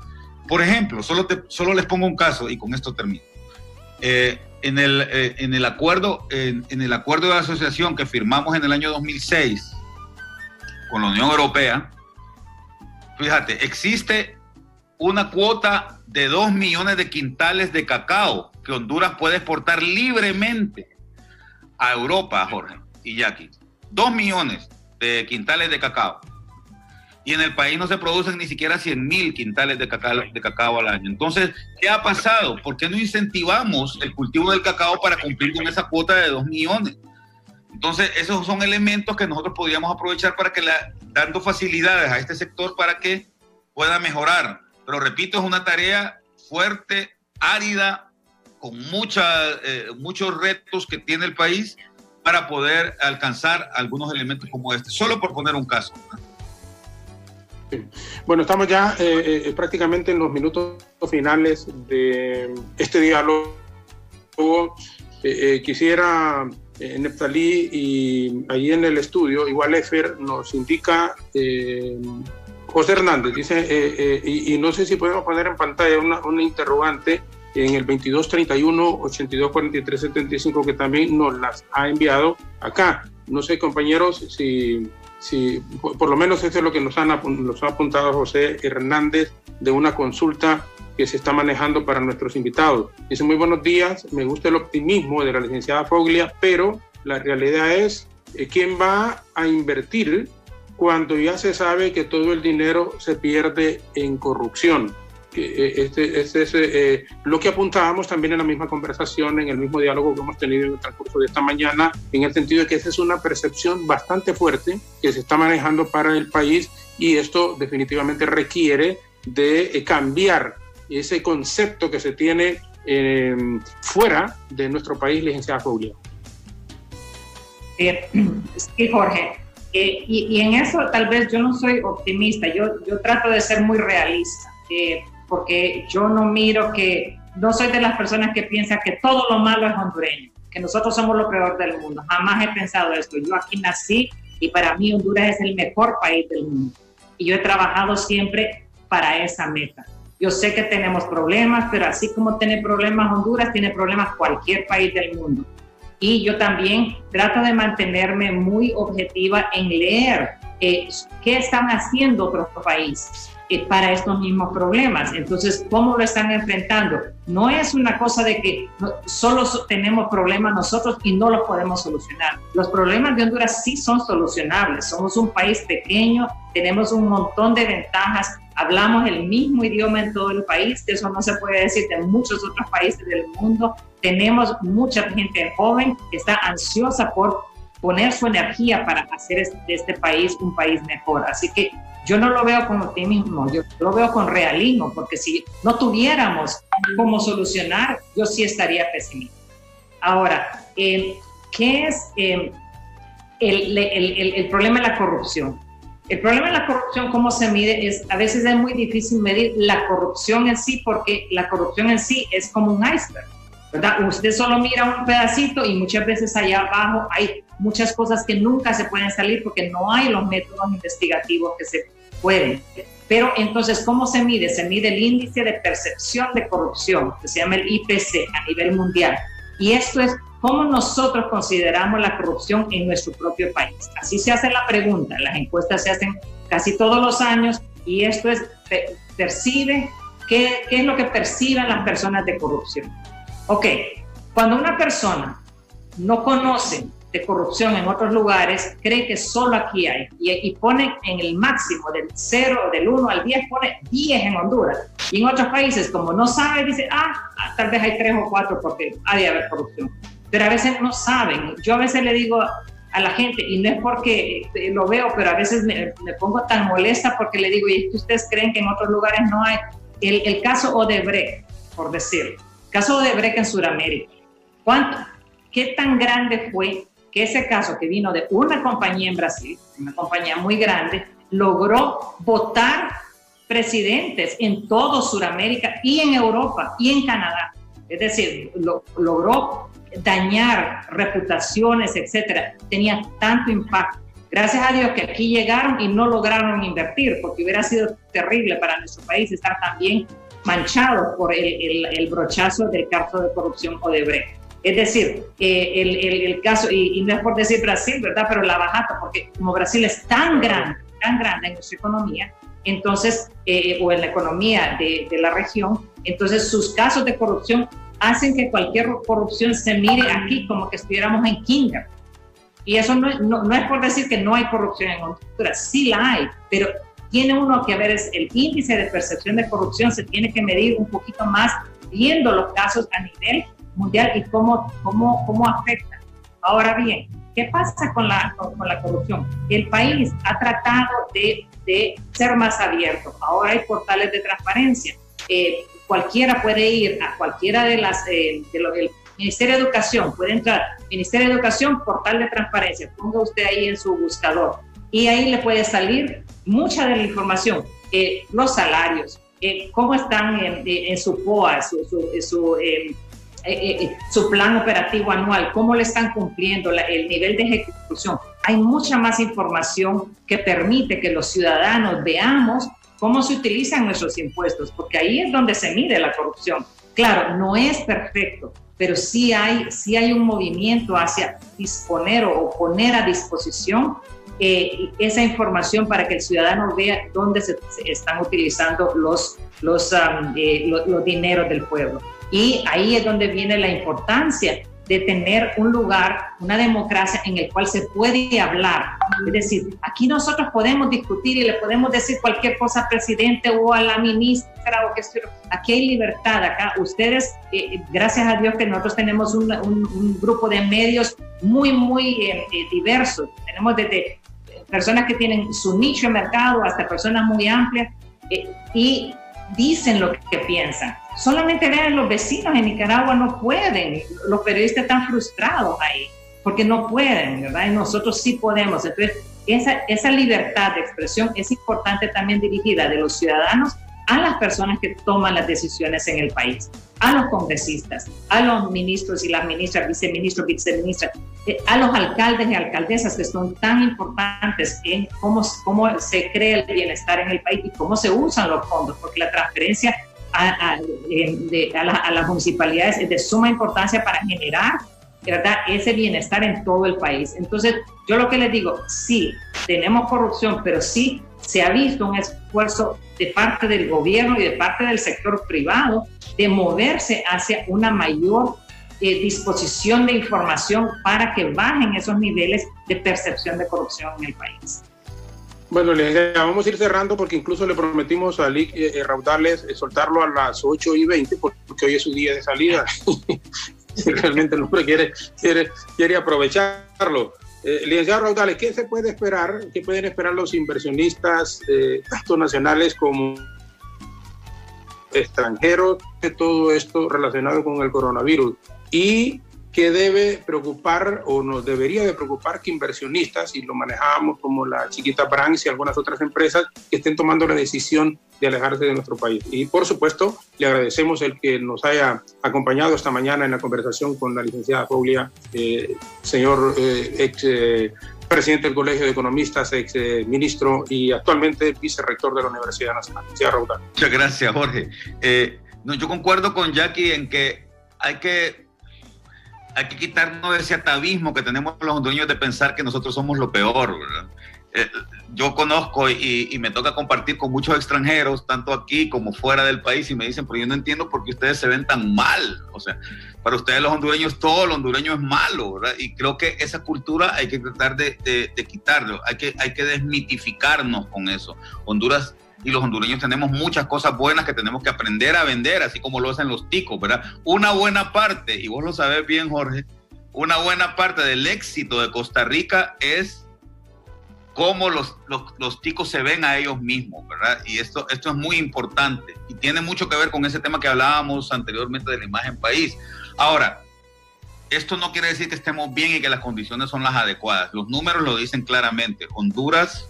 Por ejemplo, solo les pongo un caso y con esto termino. En el acuerdo de asociación que firmamos en el año 2006 con la Unión Europea, fíjate, existe una cuota de 2 millones de quintales de cacao que Honduras puede exportar libremente a Europa, Jorge y Jackie. 2 millones de quintales de cacao. Y en el país no se producen ni siquiera 100,000 quintales de cacao al año. Entonces, ¿qué ha pasado? ¿Por qué no incentivamos el cultivo del cacao para cumplir con esa cuota de 2 millones? Entonces, esos son elementos que nosotros podríamos aprovechar para que dando facilidades a este sector para que pueda mejorar. Pero repito, es una tarea fuerte, árida, con muchos retos que tiene el país para poder alcanzar algunos elementos como este. Solo por poner un caso. Bueno, estamos ya prácticamente en los minutos finales de este diálogo. Quisiera, Neftalí, y allí en el estudio, igual Efer nos indica, José Hernández dice, y no sé si podemos poner en pantalla una interrogante en el 2231-824375, que también nos las ha enviado acá. No sé, compañeros, si por lo menos eso es lo que nos ha apuntado José Hernández de una consulta que se está manejando para nuestros invitados. Dice: muy buenos días, me gusta el optimismo de la licenciada Foglia, pero la realidad es, ¿quién va a invertir cuando ya se sabe que todo el dinero se pierde en corrupción? lo que apuntábamos también en la misma conversación, en el mismo diálogo que hemos tenido en el transcurso de esta mañana, en el sentido de que esa es una percepción bastante fuerte que se está manejando para el país, y esto definitivamente requiere de cambiar ese concepto que se tiene fuera de nuestro país, licenciada Foglia. Sí, Jorge. Y en eso tal vez yo no soy optimista, yo trato de ser muy realista, porque yo no soy de las personas que piensan que todo lo malo es hondureño, que nosotros somos lo peor del mundo. Jamás he pensado esto. Yo aquí nací y para mí Honduras es el mejor país del mundo. Y yo he trabajado siempre para esa meta. Yo sé que tenemos problemas, pero así como tiene problemas Honduras, tiene problemas cualquier país del mundo. Y yo también trato de mantenerme muy objetiva en leer qué están haciendo otros países para estos mismos problemas. Entonces, ¿cómo lo están enfrentando? No es una cosa de que solo tenemos problemas nosotros y no los podemos solucionar. Los problemas de Honduras sí son solucionables. Somos un país pequeño, tenemos un montón de ventajas, hablamos el mismo idioma en todo el país, eso no se puede decir de muchos otros países del mundo. Tenemos mucha gente joven que está ansiosa por poner su energía para hacer de este país un país mejor. Así que yo no lo veo con optimismo, yo lo veo con realismo, porque si no tuviéramos cómo solucionar, yo sí estaría pesimista. Ahora, ¿qué es el problema de la corrupción? El problema de la corrupción, ¿cómo se mide? A veces es muy difícil medir la corrupción en sí, porque la corrupción en sí es como un iceberg, ¿verdad? Usted solo mira un pedacito y muchas veces allá abajo hay muchas cosas que nunca se pueden salir porque no hay los métodos investigativos que se pueden. Pero entonces, ¿cómo se mide? Se mide el índice de percepción de corrupción, que se llama el IPC a nivel mundial. Y esto es cómo nosotros consideramos la corrupción en nuestro propio país. Así se hace la pregunta. Las encuestas se hacen casi todos los años y esto es, percibe, ¿qué es lo que perciben las personas de corrupción? Ok, cuando una persona no conoce de corrupción en otros lugares, cree que solo aquí hay y pone en el máximo del 0, del 1 al 10, pone 10 en Honduras. Y en otros países, como no sabe, dice, tal vez hay 3 o 4 porque ha de haber corrupción. Pero a veces no saben. Yo a veces le digo a la gente, y no es porque lo veo, pero a veces me pongo tan molesta porque le digo, ¿y es que ustedes creen que en otros lugares no hay? El caso Odebrecht, por decirlo. El caso Odebrecht en Sudamérica. ¿Qué tan grande fue que ese caso que vino de una compañía en Brasil, una compañía muy grande, logró votar presidentes en todo Sudamérica y en Europa y en Canadá? Es decir, logró dañar reputaciones, etcétera. Tenía tanto impacto. Gracias a Dios que aquí llegaron y no lograron invertir, porque hubiera sido terrible para nuestro país estar también manchado por el brochazo del caso de corrupción Odebrecht. Es decir, el caso, y no es por decir Brasil, ¿verdad? Pero la bajata, porque como Brasil es tan grande en su economía, entonces, o en la economía de la región, entonces sus casos de corrupción hacen que cualquier corrupción se mire aquí como que estuviéramos en kinder. Y eso no es por decir que no hay corrupción en Honduras, sí la hay, pero tiene uno que ver, es el índice de percepción de corrupción se tiene que medir un poquito más viendo los casos a nivel mundial y cómo afecta. Ahora bien, ¿qué pasa con la corrupción? El país ha tratado de ser más abierto. Ahora hay portales de transparencia. Cualquiera puede ir a cualquiera del Ministerio de Educación, puede entrar, Ministerio de Educación, portal de transparencia, ponga usted ahí en su buscador y ahí le puede salir mucha de la información, los salarios, cómo están en su POA, su plan operativo anual, cómo le están cumpliendo, el nivel de ejecución. Hay mucha más información que permite que los ciudadanos veamos cómo se utilizan nuestros impuestos, porque ahí es donde se mide la corrupción. Claro, no es perfecto, pero sí hay un movimiento hacia disponer o poner a disposición esa información para que el ciudadano vea dónde se están utilizando los dineros del pueblo. Y ahí es donde viene la importancia de tener un lugar, una democracia en el cual se puede hablar. Es decir, aquí nosotros podemos discutir y le podemos decir cualquier cosa al presidente o a la ministra, o que aquí hay libertad. Acá ustedes, gracias a Dios que nosotros tenemos un grupo de medios muy diversos. Tenemos desde personas que tienen su nicho de mercado hasta personas muy amplias y dicen lo que piensan. Solamente vean, los vecinos en Nicaragua no pueden, los periodistas están frustrados ahí, porque no pueden, ¿verdad? Y nosotros sí podemos. Entonces, esa libertad de expresión es importante también dirigida de los ciudadanos a las personas que toman las decisiones en el país, a los congresistas, a los ministros y las ministras, viceministros, viceministras, a los alcaldes y alcaldesas que son tan importantes en cómo se crea el bienestar en el país y cómo se usan los fondos, porque la transferencia a las municipalidades es de suma importancia para generar, ¿verdad?, ese bienestar en todo el país. Entonces, yo lo que les digo, sí, tenemos corrupción, pero sí se ha visto un esfuerzo de parte del gobierno y de parte del sector privado de moverse hacia una mayor disposición de información para que bajen esos niveles de percepción de corrupción en el país. Bueno, vamos a ir cerrando porque incluso le prometimos a Lic Raudales soltarlo a las 8:20 porque hoy es su día de salida. Realmente el hombre quiere aprovecharlo. Licenciado Raudales, ¿qué se puede esperar? ¿Qué pueden esperar los inversionistas, tanto nacionales como extranjeros, de todo esto relacionado con el coronavirus? ¿Y qué debe preocupar o nos debería de preocupar que inversionistas, y lo manejábamos como la Chiquita Brands y algunas otras empresas, que estén tomando la decisión de alejarse de nuestro país? Y por supuesto, le agradecemos el que nos haya acompañado esta mañana en la conversación con la licenciada Foglia, señor ex presidente del Colegio de Economistas, ex ministro y actualmente vicerrector de la Universidad Nacional. Muchas gracias, Jorge. Yo concuerdo con Jackie en que hay que quitarnos ese atavismo que tenemos los hondureños de pensar que nosotros somos lo peor, ¿verdad? Yo conozco y me toca compartir con muchos extranjeros, tanto aquí como fuera del país, y me dicen, pero yo no entiendo por qué ustedes se ven tan mal. O sea, para ustedes los hondureños, todo lo hondureño es malo, ¿verdad? Y creo que esa cultura hay que tratar de quitarlo, hay que desmitificarnos con eso. Honduras y los hondureños tenemos muchas cosas buenas que tenemos que aprender a vender, así como lo hacen los ticos, ¿verdad? Una buena parte, y vos lo sabés bien, Jorge, una buena parte del éxito de Costa Rica es cómo los ticos se ven a ellos mismos, ¿verdad? Y esto es muy importante y tiene mucho que ver con ese tema que hablábamos anteriormente de la imagen país. Ahora, esto no quiere decir que estemos bien y que las condiciones son las adecuadas. Los números lo dicen claramente. Honduras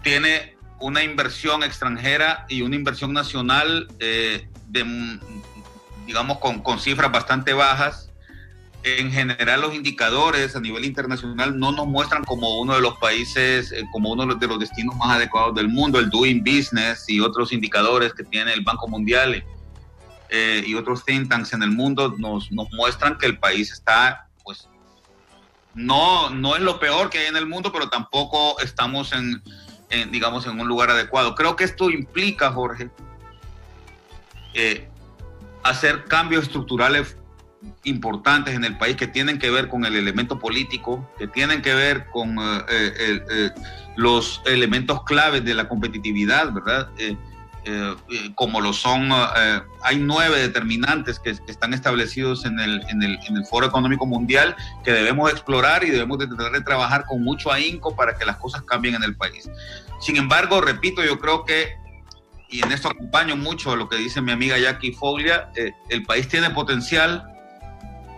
tiene una inversión extranjera y una inversión nacional digamos con cifras bastante bajas. En general, los indicadores a nivel internacional no nos muestran como uno de los países, como uno de los destinos más adecuados del mundo. El Doing Business y otros indicadores que tiene el Banco Mundial y otros think tanks en el mundo nos muestran que el país está, pues, no es lo peor que hay en el mundo, pero tampoco estamos digamos, en un lugar adecuado. Creo que esto implica, Jorge, hacer cambios estructurales importantes en el país que tienen que ver con el elemento político, que tienen que ver con los elementos claves de la competitividad, ¿verdad? Como lo son, hay 9 determinantes que están establecidos en el Foro Económico Mundial que debemos explorar y debemos de tratar de trabajar con mucho ahínco para que las cosas cambien en el país. Sin embargo, repito, yo creo que, y en esto acompaño mucho a lo que dice mi amiga Jackie Foglia, el país tiene potencial.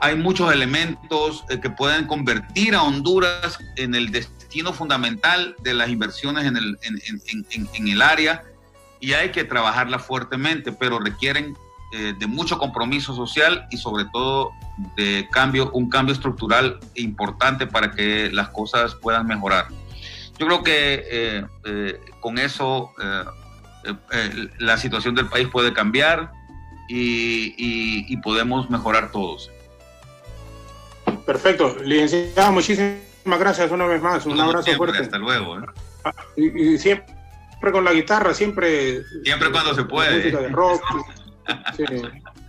Hay muchos elementos que pueden convertir a Honduras en el destino fundamental de las inversiones en el área, y hay que trabajarla fuertemente, pero requieren de mucho compromiso social y sobre todo de un cambio estructural importante para que las cosas puedan mejorar. Yo creo que con eso la situación del país puede cambiar y podemos mejorar todos. Perfecto. Licenciado, muchísimas gracias una vez más. Un abrazo fuerte. Hasta luego. Y siempre con la guitarra, siempre cuando se puede. Música de rock. Sí.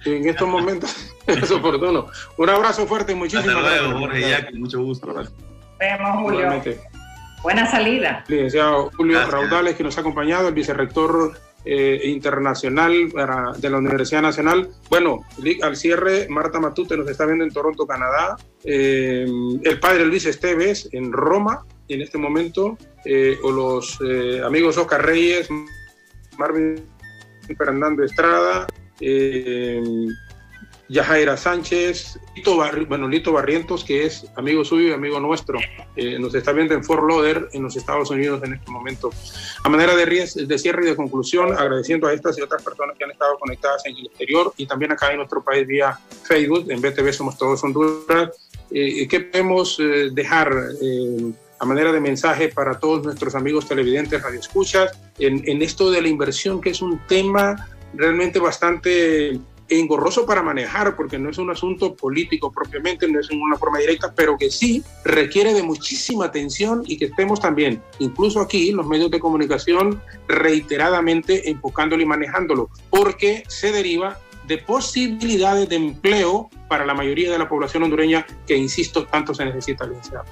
en estos momentos es oportuno. Un abrazo fuerte y muchísimas gracias. Jorge, Jackie, mucho gusto. Vemos, Julio. Buena salida. Licenciado Julio Raudales, que nos ha acompañado, el vicerrector internacional de la Universidad Nacional. Bueno, al cierre, Marta Matute nos está viendo en Toronto, Canadá. El padre Luis Esteves en Roma, en este momento. O los amigos Oscar Reyes, Marvin Fernando Estrada, Yajaira Sánchez, Lito Barrientos, que es amigo suyo y amigo nuestro, nos está viendo en Fort Lauderdale, en los Estados Unidos en este momento. A manera de cierre y de conclusión, agradeciendo a estas y otras personas que han estado conectadas en el exterior y también acá en nuestro país vía Facebook, en BTV Somos Todos Honduras, ¿qué podemos dejar a manera de mensaje para todos nuestros amigos televidentes, radioescuchas, en esto de la inversión, que es un tema realmente bastante engorroso para manejar, porque no es un asunto político propiamente, no es en una forma directa, pero que sí requiere de muchísima atención y que estemos también, incluso aquí, los medios de comunicación, reiteradamente enfocándolo y manejándolo, porque se deriva de posibilidades de empleo para la mayoría de la población hondureña que, insisto, tanto se necesita, licenciado.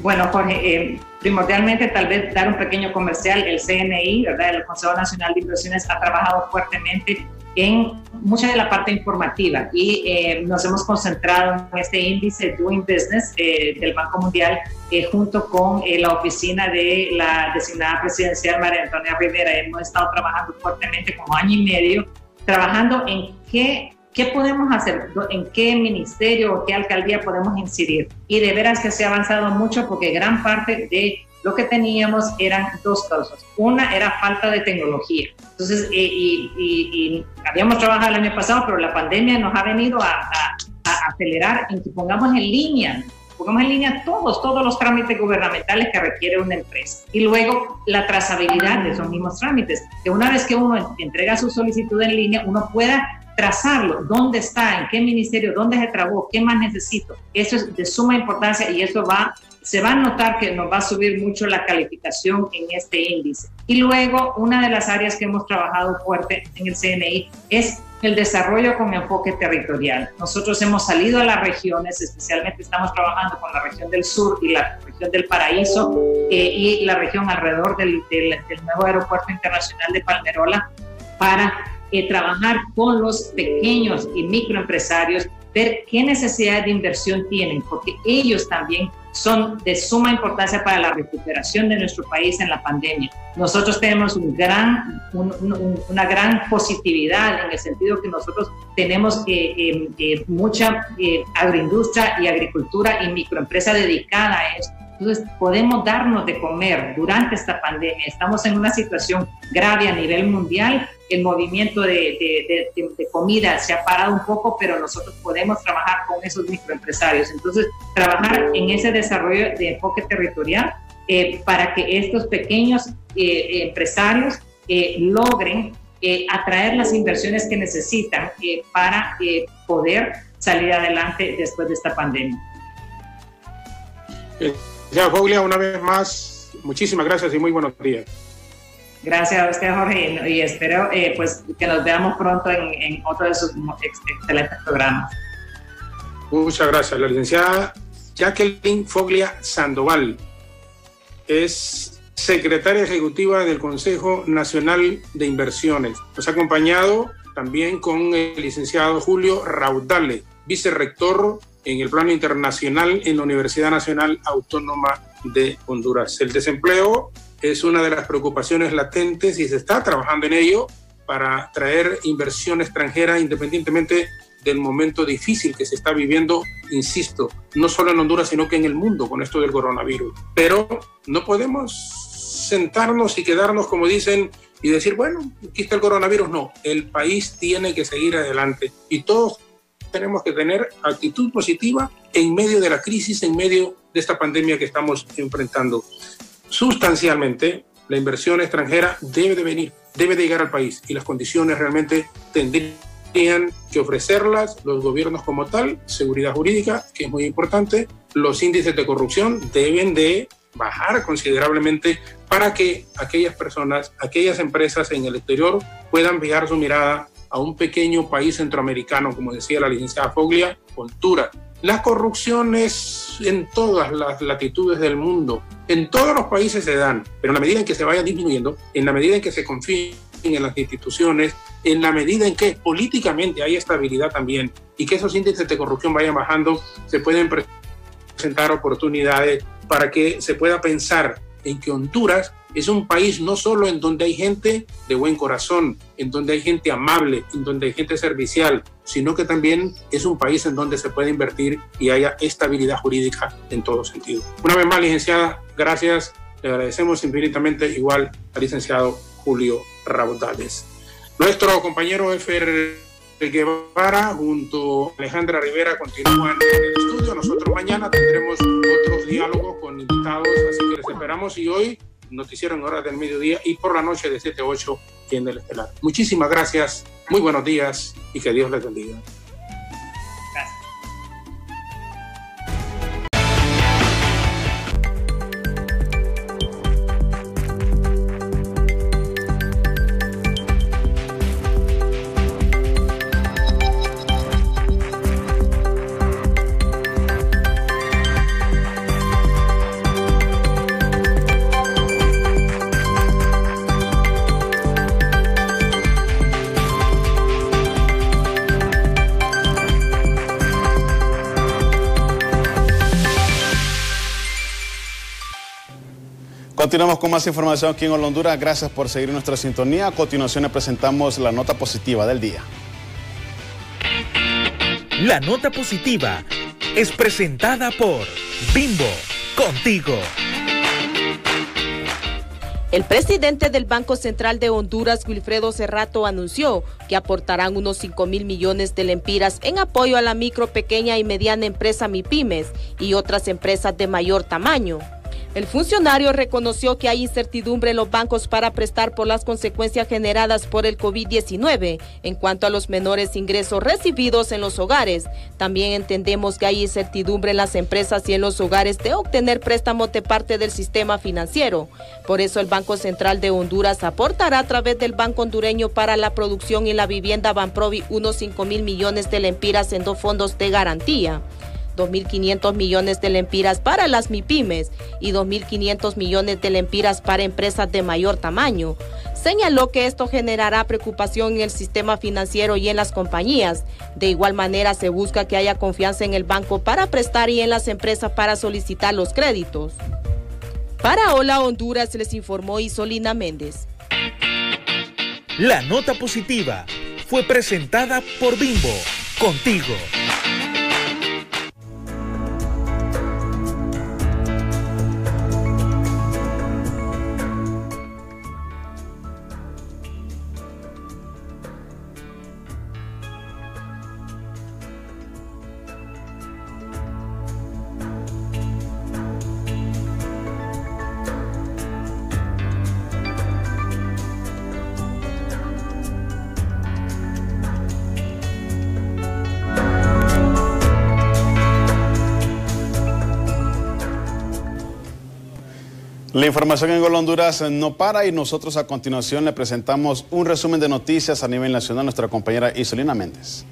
Bueno, Jorge, primordialmente tal vez dar un pequeño comercial. El CNI, ¿verdad? El Consejo Nacional de Inversiones, ha trabajado fuertemente en mucha de la parte informativa y nos hemos concentrado en este índice Doing Business del Banco Mundial junto con la oficina de la designada presidencial María Antonia Rivera. Hemos estado trabajando fuertemente como año y medio, trabajando en qué podemos hacer, en qué ministerio o qué alcaldía podemos incidir. Y de veras que se ha avanzado mucho, porque gran parte de lo que teníamos eran dos causas. Una era falta de tecnología. Entonces, y habíamos trabajado el año pasado, pero la pandemia nos ha venido a acelerar en que pongamos en línea todos los trámites gubernamentales que requiere una empresa. Y luego la trazabilidad de esos mismos trámites, que una vez que uno entrega su solicitud en línea, uno pueda trazarlo, dónde está, en qué ministerio, dónde se trabó, qué más necesito. Eso es de suma importancia y eso se va a notar que nos va a subir mucho la calificación en este índice. Y luego, una de las áreas que hemos trabajado fuerte en el CNI es el desarrollo con enfoque territorial. Nosotros hemos salido a las regiones, especialmente estamos trabajando con la región del sur y la región del Paraíso y la región alrededor del nuevo aeropuerto internacional de Palmerola para trabajar con los pequeños y microempresarios, ver qué necesidad de inversión tienen, porque ellos también son de suma importancia para la recuperación de nuestro país en la pandemia. Nosotros tenemos una gran positividad en el sentido que nosotros tenemos mucha agroindustria y agricultura y microempresa dedicada a esto. Entonces, podemos darnos de comer durante esta pandemia. Estamos en una situación grave a nivel mundial. El movimiento de comida se ha parado un poco, pero nosotros podemos trabajar con esos microempresarios. Entonces, trabajar en ese desarrollo de enfoque territorial para que estos pequeños empresarios logren atraer las inversiones que necesitan para poder salir adelante después de esta pandemia. Ya, Foglia, una vez más, muchísimas gracias y muy buenos días. Gracias a usted, Jorge, y espero pues que nos veamos pronto en otro de sus excelentes programas. Muchas gracias. La licenciada Jacqueline Foglia Sandoval es secretaria ejecutiva del Consejo Nacional de Inversiones. Nos ha acompañado también con el licenciado Julio Raudales, vicerrector en el plano internacional en la Universidad Nacional Autónoma de Honduras. El desempleo es una de las preocupaciones latentes y se está trabajando en ello para traer inversión extranjera independientemente del momento difícil que se está viviendo, insisto, no solo en Honduras, sino que en el mundo con esto del coronavirus. Pero no podemos sentarnos y quedarnos, como dicen, y decir, bueno, aquí está el coronavirus. No, el país tiene que seguir adelante y todos tenemos que tener actitud positiva en medio de la crisis, en medio de esta pandemia que estamos enfrentando. Sustancialmente, la inversión extranjera debe de venir, debe de llegar al país y las condiciones realmente tendrían que ofrecerlas los gobiernos como tal, seguridad jurídica, que es muy importante, los índices de corrupción deben de bajar considerablemente para que aquellas personas, aquellas empresas en el exterior puedan fijar su mirada a un pequeño país centroamericano, como decía la licenciada Foglia, Honduras. La corrupción es en todas las latitudes del mundo, en todos los países se dan, pero en la medida en que se vayan disminuyendo, en la medida en que se confíen en las instituciones, en la medida en que políticamente hay estabilidad también y que esos índices de corrupción vayan bajando, se pueden presentar oportunidades para que se pueda pensar en que Honduras es un país no solo en donde hay gente de buen corazón, en donde hay gente amable, en donde hay gente servicial, sino que también es un país en donde se puede invertir y haya estabilidad jurídica en todo sentido. Una vez más, licenciada, gracias. Le agradecemos infinitamente igual al licenciado Julio Raudales. Nuestro compañero Efer Guevara junto a Alejandra Rivera continúan en el estudio. Nosotros mañana tendremos otros diálogos con invitados, así que les esperamos. Y hoy, noticiero en horas del mediodía y por la noche de 7 a 8 en el Estelar. Muchísimas gracias, muy buenos días y que Dios les bendiga. Continuamos con más información aquí en Hola Honduras. Gracias por seguir nuestra sintonía. A continuación le presentamos la nota positiva del día. La nota positiva es presentada por Bimbo, contigo. El presidente del Banco Central de Honduras, Wilfredo Cerrato, anunció que aportarán unos 5.000 millones de lempiras en apoyo a la micro, pequeña y mediana empresa MIPYMES y otras empresas de mayor tamaño. El funcionario reconoció que hay incertidumbre en los bancos para prestar por las consecuencias generadas por el COVID-19 en cuanto a los menores ingresos recibidos en los hogares. También entendemos que hay incertidumbre en las empresas y en los hogares de obtener préstamos de parte del sistema financiero. Por eso el Banco Central de Honduras aportará a través del Banco Hondureño para la Producción y la Vivienda Banprovi unos 5.000 millones de lempiras en 2 fondos de garantía. 2.500 millones de lempiras para las MIPYMES y 2.500 millones de lempiras para empresas de mayor tamaño. Señaló que esto generará preocupación en el sistema financiero y en las compañías. De igual manera, se busca que haya confianza en el banco para prestar y en las empresas para solicitar los créditos. Para Hola Honduras les informó Isolina Méndez. La nota positiva fue presentada por Bimbo, contigo. La información en Hola Honduras no para y nosotros a continuación le presentamos un resumen de noticias a nivel nacional a nuestra compañera Isolina Méndez.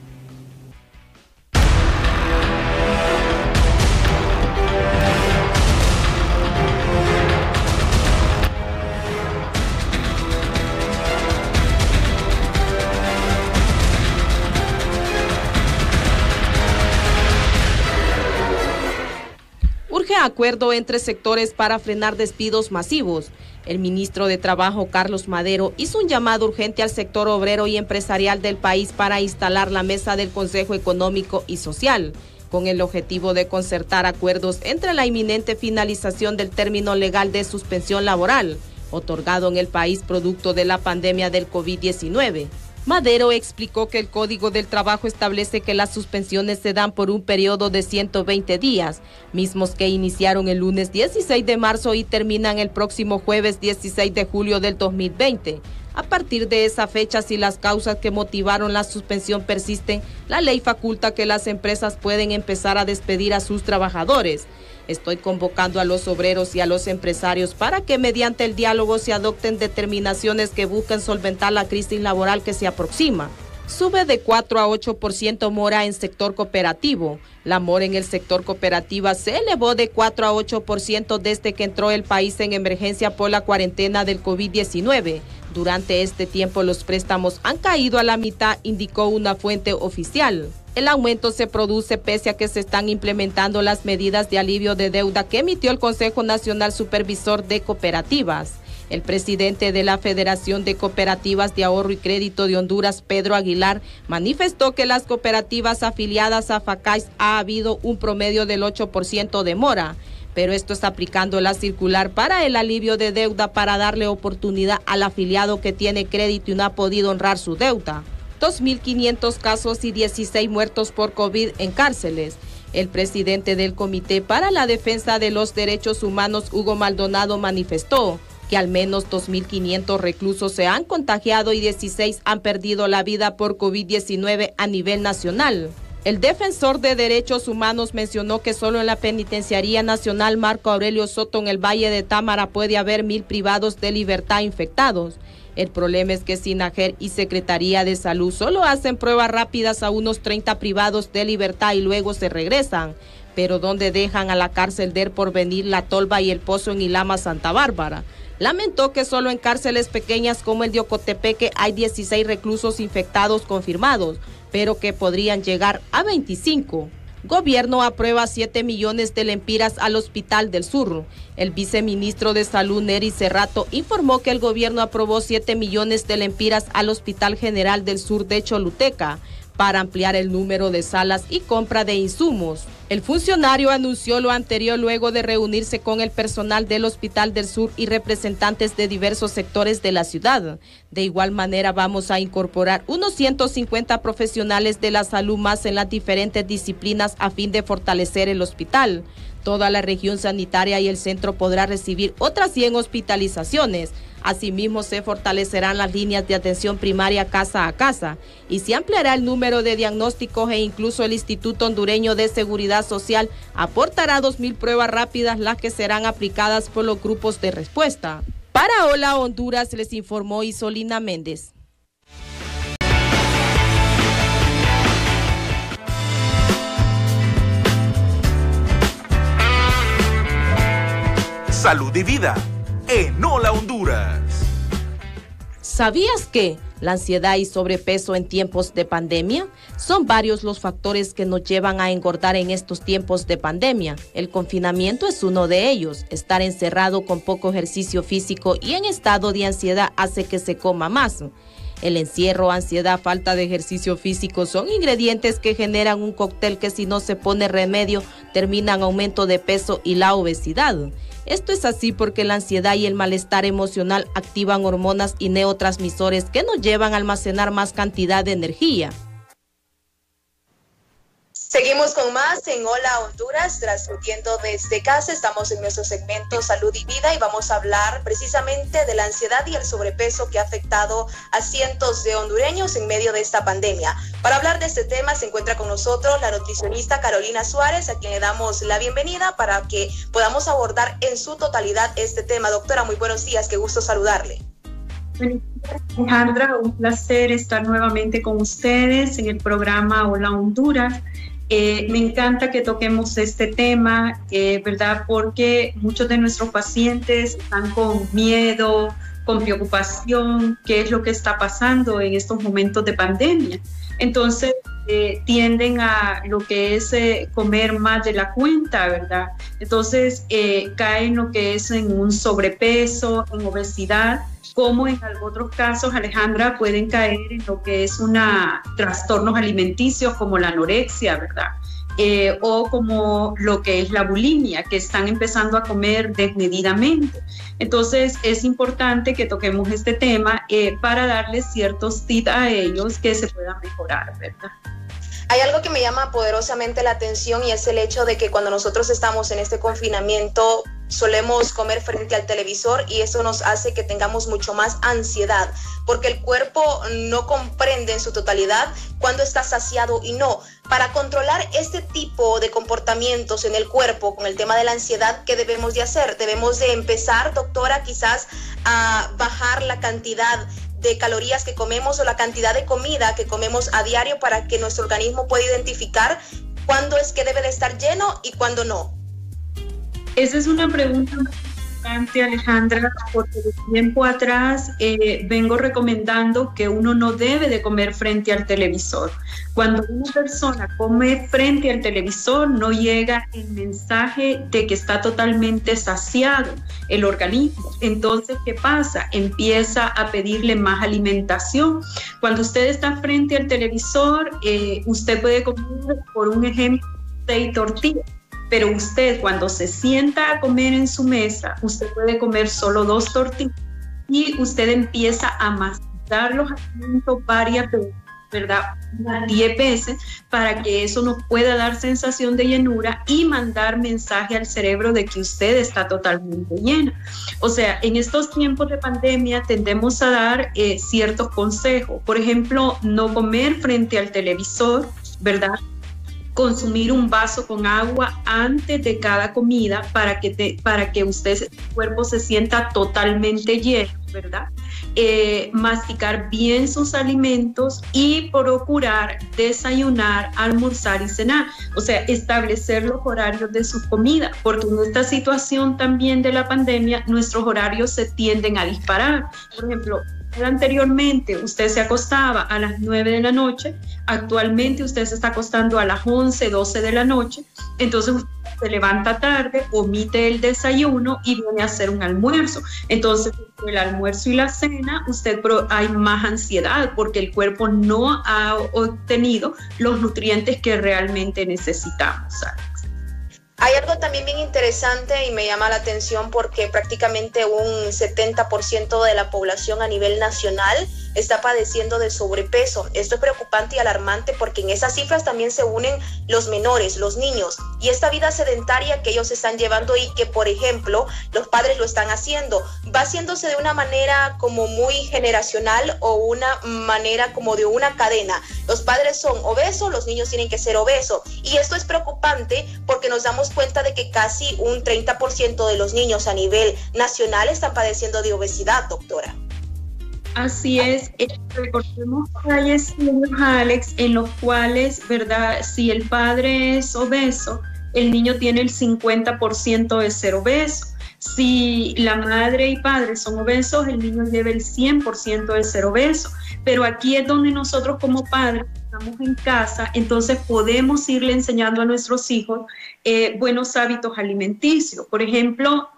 Acuerdo entre sectores para frenar despidos masivos. El ministro de Trabajo, Carlos Madero, hizo un llamado urgente al sector obrero y empresarial del país para instalar la mesa del Consejo Económico y Social, con el objetivo de concertar acuerdos entre la inminente finalización del término legal de suspensión laboral, otorgado en el país producto de la pandemia del COVID-19. Madero explicó que el Código del Trabajo establece que las suspensiones se dan por un periodo de 120 días, mismos que iniciaron el lunes 16 de marzo y terminan el próximo jueves 16 de julio del 2020. A partir de esa fecha, si las causas que motivaron la suspensión persisten, la ley faculta que las empresas pueden empezar a despedir a sus trabajadores. Estoy convocando a los obreros y a los empresarios para que mediante el diálogo se adopten determinaciones que busquen solventar la crisis laboral que se aproxima, Sube de 4 a 8% mora en sector cooperativo. La mora en el sector cooperativa se elevó de 4 a 8% desde que entró el país en emergencia por la cuarentena del COVID-19. Durante este tiempo los préstamos han caído a la mitad, indicó una fuente oficial. El aumento se produce pese a que se están implementando las medidas de alivio de deuda que emitió el Consejo Nacional Supervisor de Cooperativas. El presidente de la Federación de Cooperativas de Ahorro y Crédito de Honduras, Pedro Aguilar, manifestó que las cooperativas afiliadas a FACAIS ha habido un promedio del 8% de mora, pero esto está aplicando la circular para el alivio de deuda para darle oportunidad al afiliado que tiene crédito y no ha podido honrar su deuda. 2.500 casos y 16 muertos por COVID en cárceles. El presidente del Comité para la Defensa de los Derechos Humanos, Hugo Maldonado, manifestó que al menos 2.500 reclusos se han contagiado y 16 han perdido la vida por COVID-19 a nivel nacional. El defensor de derechos humanos mencionó que solo en la Penitenciaría Nacional Marco Aurelio Soto en el Valle de Támara puede haber 1.000 privados de libertad infectados. El problema es que SINAGER y Secretaría de Salud solo hacen pruebas rápidas a unos 30 privados de libertad y luego se regresan. Pero ¿dónde dejan a la cárcel del Porvenir, La Tolva y El Pozo en Ilama, Santa Bárbara? Lamentó que solo en cárceles pequeñas como el de Ocotepeque hay 16 reclusos infectados confirmados, pero que podrían llegar a 25. Gobierno aprueba 7 millones de lempiras al Hospital del Sur. El viceministro de Salud, Neri Cerrato, informó que el gobierno aprobó 7 millones de lempiras al Hospital General del Sur de Choluteca para ampliar el número de salas y compra de insumos. El funcionario anunció lo anterior luego de reunirse con el personal del Hospital del Sur y representantes de diversos sectores de la ciudad. De igual manera, vamos a incorporar unos 150 profesionales de la salud más en las diferentes disciplinas a fin de fortalecer el hospital. Toda la región sanitaria y el centro podrá recibir otras 100 hospitalizaciones. Asimismo, se fortalecerán las líneas de atención primaria casa a casa y se ampliará el número de diagnósticos e incluso el Instituto Hondureño de Seguridad Social aportará 2.000 pruebas rápidas, las que serán aplicadas por los grupos de respuesta. Para Hola Honduras les informó Isolina Méndez. Salud y vida en Hola Honduras. ¿Sabías que la ansiedad y sobrepeso en tiempos de pandemia? Son varios los factores que nos llevan a engordar en estos tiempos de pandemia. El confinamiento es uno de ellos. Estar encerrado con poco ejercicio físico y en estado de ansiedad hace que se coma más. El encierro, ansiedad, falta de ejercicio físico son ingredientes que generan un cóctel que si no se pone remedio termina en aumento de peso y la obesidad. Esto es así porque la ansiedad y el malestar emocional activan hormonas y neurotransmisores que nos llevan a almacenar más cantidad de energía. Seguimos con más en Hola Honduras, transmitiendo desde casa. Estamos en nuestro segmento Salud y Vida y vamos a hablar precisamente de la ansiedad y el sobrepeso que ha afectado a cientos de hondureños en medio de esta pandemia. Para hablar de este tema se encuentra con nosotros la nutricionista Carolina Suárez, a quien le damos la bienvenida para que podamos abordar en su totalidad este tema. Doctora, muy buenos días, qué gusto saludarle. Alejandra, un placer estar nuevamente con ustedes en el programa Hola Honduras. Me encanta que toquemos este tema, ¿verdad? Porque muchos de nuestros pacientes están con miedo, con preocupación, qué es lo que está pasando en estos momentos de pandemia. Entonces, tienden a lo que es comer más de la cuenta, ¿verdad? Entonces, caen lo que es en un sobrepeso, en obesidad, como en otros casos, Alejandra, pueden caer en lo que es trastornos alimenticios como la anorexia, ¿verdad? O como lo que es la bulimia, que están empezando a comer desmedidamente. Entonces, es importante que toquemos este tema para darles ciertos tips a ellos que se puedan mejorar, ¿verdad? Hay algo que me llama poderosamente la atención y es el hecho de que cuando nosotros estamos en este confinamiento solemos comer frente al televisor y eso nos hace que tengamos mucho más ansiedad porque el cuerpo no comprende en su totalidad cuándo está saciado y no. Para controlar este tipo de comportamientos en el cuerpo con el tema de la ansiedad, ¿qué debemos de hacer? Debemos de empezar, doctora, quizás a bajar la cantidad de calorías que comemos o la cantidad de comida que comemos a diario para que nuestro organismo pueda identificar cuándo es que debe de estar lleno y cuándo no? Esa es una pregunta muy importante, Alejandra, porque de tiempo atrás vengo recomendando que uno no debe de comer frente al televisor. Cuando una persona come frente al televisor, no llega el mensaje de que está totalmente saciado el organismo. Entonces, ¿qué pasa? Empieza a pedirle más alimentación. Cuando usted está frente al televisor, usted puede comer, por un ejemplo, 6 tortillas. Pero usted, cuando se sienta a comer en su mesa, usted puede comer solo 2 tortillas y usted empieza a masticar los alimentos varias veces, ¿verdad? 10 veces, para que eso nos pueda dar sensación de llenura y mandar mensaje al cerebro de que usted está totalmente llena. O sea, en estos tiempos de pandemia tendemos a dar ciertos consejos. Por ejemplo, no comer frente al televisor, ¿verdad? Consumir un vaso con agua antes de cada comida para que usted, su cuerpo se sienta totalmente lleno, ¿verdad? Masticar bien sus alimentos y procurar desayunar, almorzar y cenar. O sea, establecer los horarios de sus comidas, porque en esta situación también de la pandemia, nuestros horarios se tienden a disparar. Por ejemplo, anteriormente usted se acostaba a las 9 de la noche, actualmente usted se está acostando a las 11, 12 de la noche, entonces usted se levanta tarde, omite el desayuno y viene a hacer un almuerzo. Entonces, entre el almuerzo y la cena, hay más ansiedad porque el cuerpo no ha obtenido los nutrientes que realmente necesitamos, ¿sabes? Hay algo también bien interesante y me llama la atención porque prácticamente un 70% de la población a nivel nacional está padeciendo de sobrepeso. Esto es preocupante y alarmante porque en esas cifras también se unen los menores, los niños, y esta vida sedentaria que ellos están llevando y que, por ejemplo, los padres lo están haciendo. Va haciéndose de una manera como muy generacional o una manera como de una cadena. Los padres son obesos, los niños tienen que ser obesos. Y esto es preocupante porque nos damos cuenta de que casi un 30% de los niños a nivel nacional están padeciendo de obesidad, doctora. Así es, recordemos que hay estudios, Alex, en los cuales, ¿verdad? Si el padre es obeso, el niño tiene el 50% de ser obeso. Si la madre y padre son obesos, el niño lleva el 100% de ser obeso. Pero aquí es donde nosotros como padres estamos en casa, entonces podemos irle enseñando a nuestros hijos buenos hábitos alimenticios. Por ejemplo,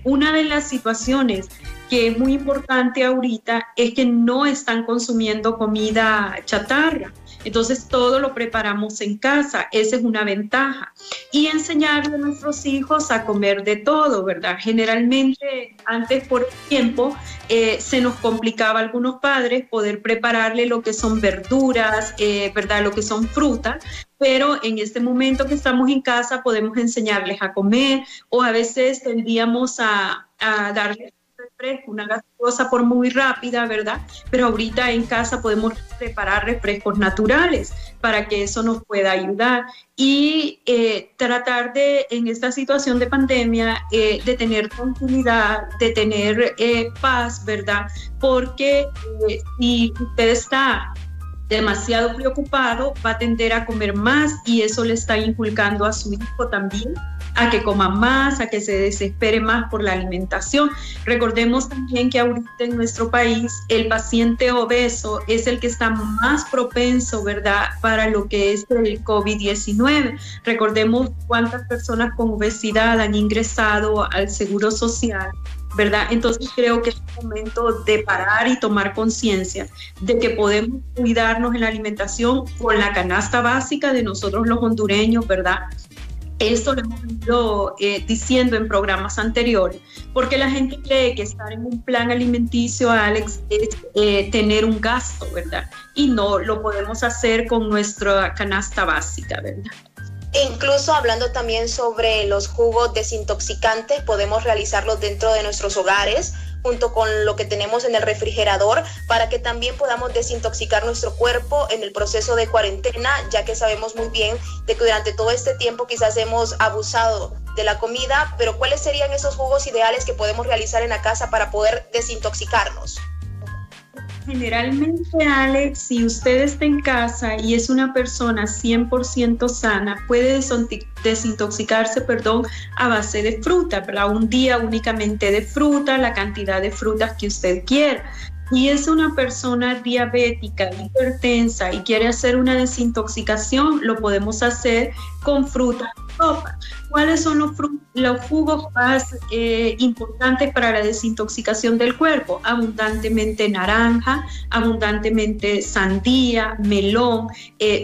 una de las situaciones que es muy importante ahorita es que no están consumiendo comida chatarra. Entonces todo lo preparamos en casa, esa es una ventaja. Y enseñarle a nuestros hijos a comer de todo, ¿verdad? Generalmente antes por el tiempo se nos complicaba a algunos padres poder prepararle lo que son verduras, ¿verdad? Lo que son frutas, pero en este momento que estamos en casa podemos enseñarles a comer o a veces tendríamos a darles refresco, una gaseosa por muy rápida, ¿verdad? Pero ahorita en casa podemos preparar refrescos naturales para que eso nos pueda ayudar y tratar de, en esta situación de pandemia, de tener tranquilidad, de tener paz, ¿verdad? Porque si usted está demasiado preocupado, va a tender a comer más y eso le está inculcando a su hijo también a que coma más, a que se desespere más por la alimentación. Recordemos también que ahorita en nuestro país el paciente obeso es el que está más propenso, ¿verdad?, para lo que es el COVID-19. Recordemos cuántas personas con obesidad han ingresado al Seguro Social, ¿verdad? Entonces creo que es un momento de parar y tomar conciencia de que podemos cuidarnos en la alimentación con la canasta básica de nosotros los hondureños, ¿verdad? Esto lo hemos ido diciendo en programas anteriores, porque la gente cree que estar en un plan alimenticio, Alex, es tener un gasto, ¿verdad? Y no, lo podemos hacer con nuestra canasta básica, ¿verdad? Incluso hablando también sobre los jugos desintoxicantes, podemos realizarlos dentro de nuestros hogares, junto con lo que tenemos en el refrigerador, para que también podamos desintoxicar nuestro cuerpo en el proceso de cuarentena, ya que sabemos muy bien de que durante todo este tiempo quizás hemos abusado de la comida, pero ¿cuáles serían esos jugos ideales que podemos realizar en la casa para poder desintoxicarnos? Generalmente, Alex, si usted está en casa y es una persona 100% sana, puede desintoxicarse, a base de fruta, ¿verdad? Un día únicamente de fruta, la cantidad de frutas que usted quiera. Y es una persona diabética, hipertensa y quiere hacer una desintoxicación, lo podemos hacer con fruta y sopa. ¿Cuáles son los jugos más importantes para la desintoxicación del cuerpo? Abundantemente naranja, abundantemente sandía, melón,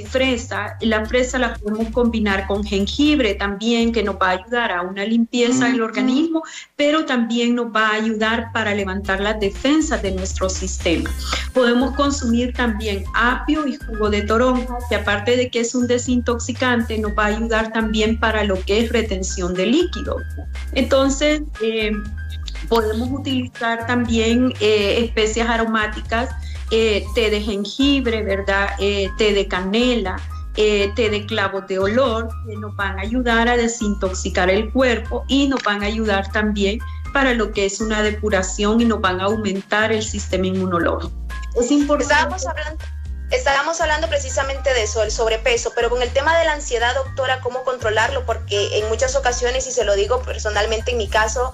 fresa. La fresa la podemos combinar con jengibre también, que nos va a ayudar a una limpieza del organismo, pero también nos va a ayudar para levantar las defensas de nuestro sistema. Podemos consumir también apio y jugo de toronja, que aparte de que es un desintoxicante, nos va a ayudar también para lo que es retención de líquido. Entonces, podemos utilizar también especias aromáticas, té de jengibre, ¿verdad? Té de canela, té de clavos de olor, que nos van a ayudar a desintoxicar el cuerpo y nos van a ayudar también para lo que es una depuración y nos van a aumentar el sistema inmunológico. Es importante. Estábamos hablando precisamente de eso, el sobrepeso, pero con el tema de la ansiedad, doctora, ¿cómo controlarlo? Porque en muchas ocasiones, y se lo digo personalmente en mi caso,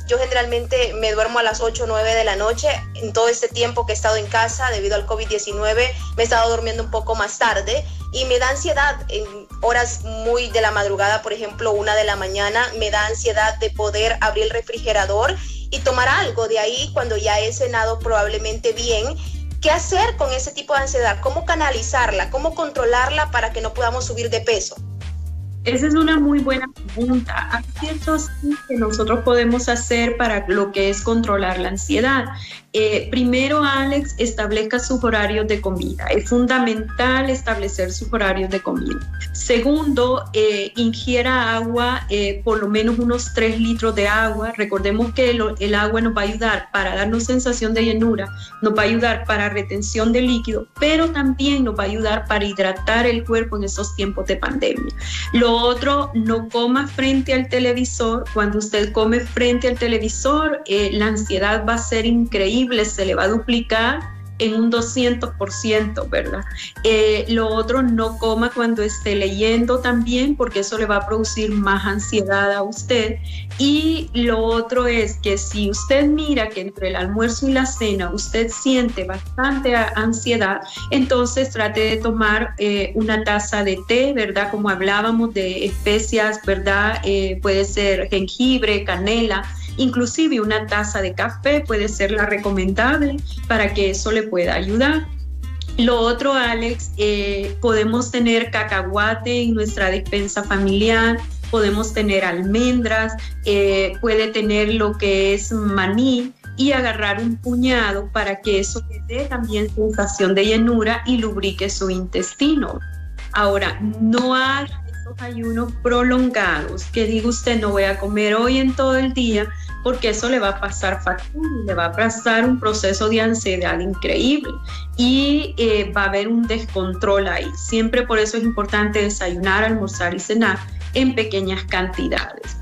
yo generalmente me duermo a las 8 o 9 de la noche. En todo este tiempo que he estado en casa, debido al COVID-19, me he estado durmiendo un poco más tarde y me da ansiedad en horas muy de la madrugada, por ejemplo, 1 de la mañana, me da ansiedad de poder abrir el refrigerador y tomar algo. De ahí, cuando ya he cenado probablemente bien, ¿qué hacer con ese tipo de ansiedad? ¿Cómo canalizarla? ¿Cómo controlarla para que no podamos subir de peso? Esa es una muy buena pregunta. Hay ciertos tips que nosotros podemos hacer para lo que es controlar la ansiedad. Primero, Alex, establezca sus horarios de comida. Es fundamental establecer sus horarios de comida. Segundo, ingiera agua, por lo menos unos 3 litros de agua. Recordemos que el agua nos va a ayudar para darnos sensación de llenura, nos va a ayudar para retención de líquido, pero también nos va a ayudar para hidratar el cuerpo en esos tiempos de pandemia. Lo otro, no coma frente al televisor. Cuando usted come frente al televisor, la ansiedad va a ser increíble, se le va a duplicar en un 200%, ¿verdad? Lo otro, no coma cuando esté leyendo también, porque eso le va a producir más ansiedad a usted. Y lo otro es que si usted mira que entre el almuerzo y la cena usted siente bastante ansiedad, entonces trate de tomar una taza de té, ¿verdad? Como hablábamos de especias, ¿verdad? Puede ser jengibre, canela. Inclusive una taza de café puede ser la recomendable para que eso le pueda ayudar. Lo otro, Alex, podemos tener cacahuate en nuestra despensa familiar, podemos tener almendras, puede tener lo que es maní y agarrar un puñado para que eso le dé también sensación de llenura y lubrique su intestino. Ahora, no haga esos ayunos prolongados, que diga usted no voy a comer hoy en todo el día, porque eso le va a pasar factura y le va a pasar un proceso de ansiedad increíble y va a haber un descontrol ahí. Siempre por eso es importante desayunar, almorzar y cenar en pequeñas cantidades.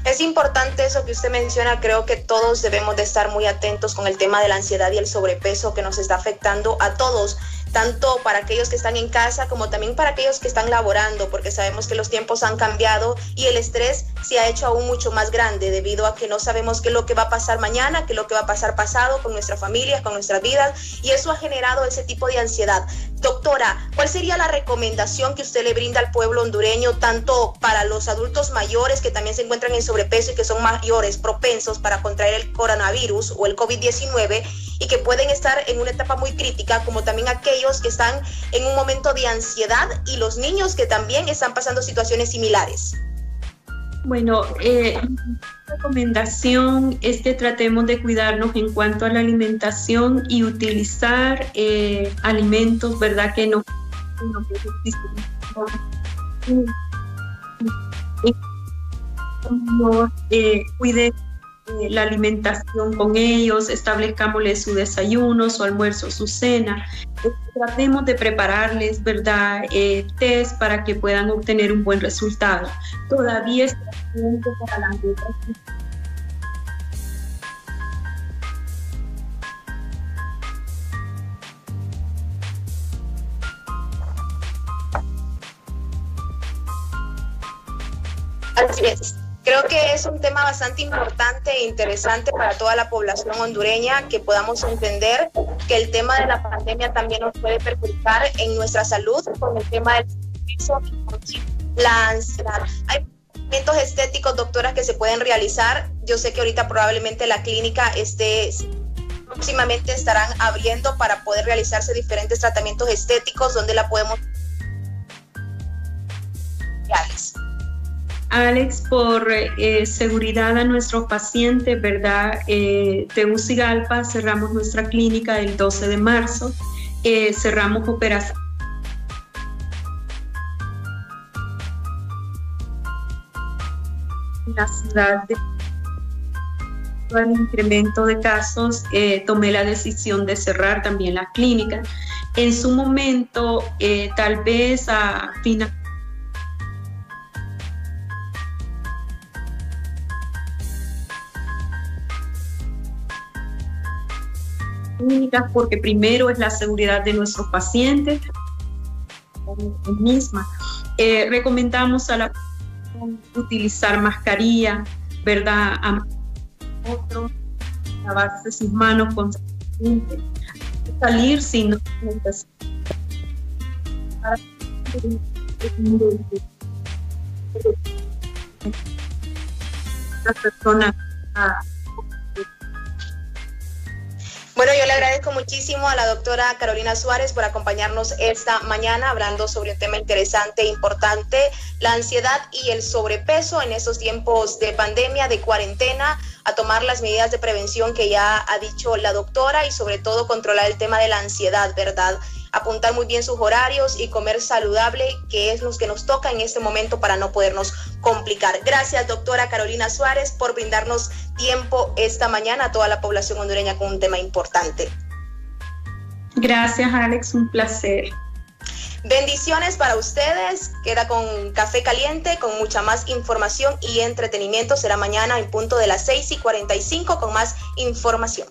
Es importante eso que usted menciona. Creo que todos debemos de estar muy atentos con el tema de la ansiedad y el sobrepeso que nos está afectando a todos, tanto para aquellos que están en casa como también para aquellos que están laborando, porque sabemos que los tiempos han cambiado y el estrés se ha hecho aún mucho más grande debido a que no sabemos qué es lo que va a pasar mañana, qué es lo que va a pasar pasado con nuestras familias, con nuestras vidas, y eso ha generado ese tipo de ansiedad. Doctora, ¿cuál sería la recomendación que usted le brinda al pueblo hondureño, tanto para los adultos mayores que también se encuentran en sobrepeso y que son mayores, propensos para contraer el coronavirus o el COVID-19 y que pueden estar en una etapa muy crítica, como también aquellos que están en un momento de ansiedad y los niños que también están pasando situaciones similares? Bueno, la recomendación es que tratemos de cuidarnos en cuanto a la alimentación y utilizar alimentos, ¿verdad? Que no cuide la alimentación con ellos, establezcámosle su desayuno, su almuerzo, su cena. Tratemos de prepararles, ¿verdad? Test para que puedan obtener un buen resultado. Todavía está tiempo para la Así es. Creo que es un tema bastante importante e interesante para toda la población hondureña, que podamos entender que el tema de la pandemia también nos puede perjudicar en nuestra salud con el tema del peso y la ansiedad. Hay tratamientos estéticos, doctora, que se pueden realizar. Yo sé que ahorita probablemente la clínica próximamente estarán abriendo para poder realizarse diferentes tratamientos estéticos. ¿Dónde la podemos? Alex, por seguridad a nuestros pacientes, ¿verdad? Tegucigalpa, cerramos nuestra clínica el 12 de marzo, cerramos operaciones. En la ciudad de el incremento de casos, tomé la decisión de cerrar también la clínica. En su momento, tal vez a final porque primero es la seguridad de nuestros pacientes misma. Recomendamos a la utilizar mascarilla, ¿verdad? A otro, lavarse sus manos constantemente, salir sin las personas. Bueno, yo le agradezco muchísimo a la doctora Carolina Suárez por acompañarnos esta mañana hablando sobre un tema interesante e importante, la ansiedad y el sobrepeso en estos tiempos de pandemia, de cuarentena, a tomar las medidas de prevención que ya ha dicho la doctora y sobre todo controlar el tema de la ansiedad, ¿verdad? Apuntar muy bien sus horarios y comer saludable, que es lo que nos toca en este momento para no podernos complicar. Gracias, doctora Carolina Suárez, por brindarnos tiempo esta mañana a toda la población hondureña con un tema importante. Gracias, Alex, un placer. Bendiciones para ustedes. Queda con Café Caliente, con mucha más información y entretenimiento. Será mañana en punto de las 6:45 con más información.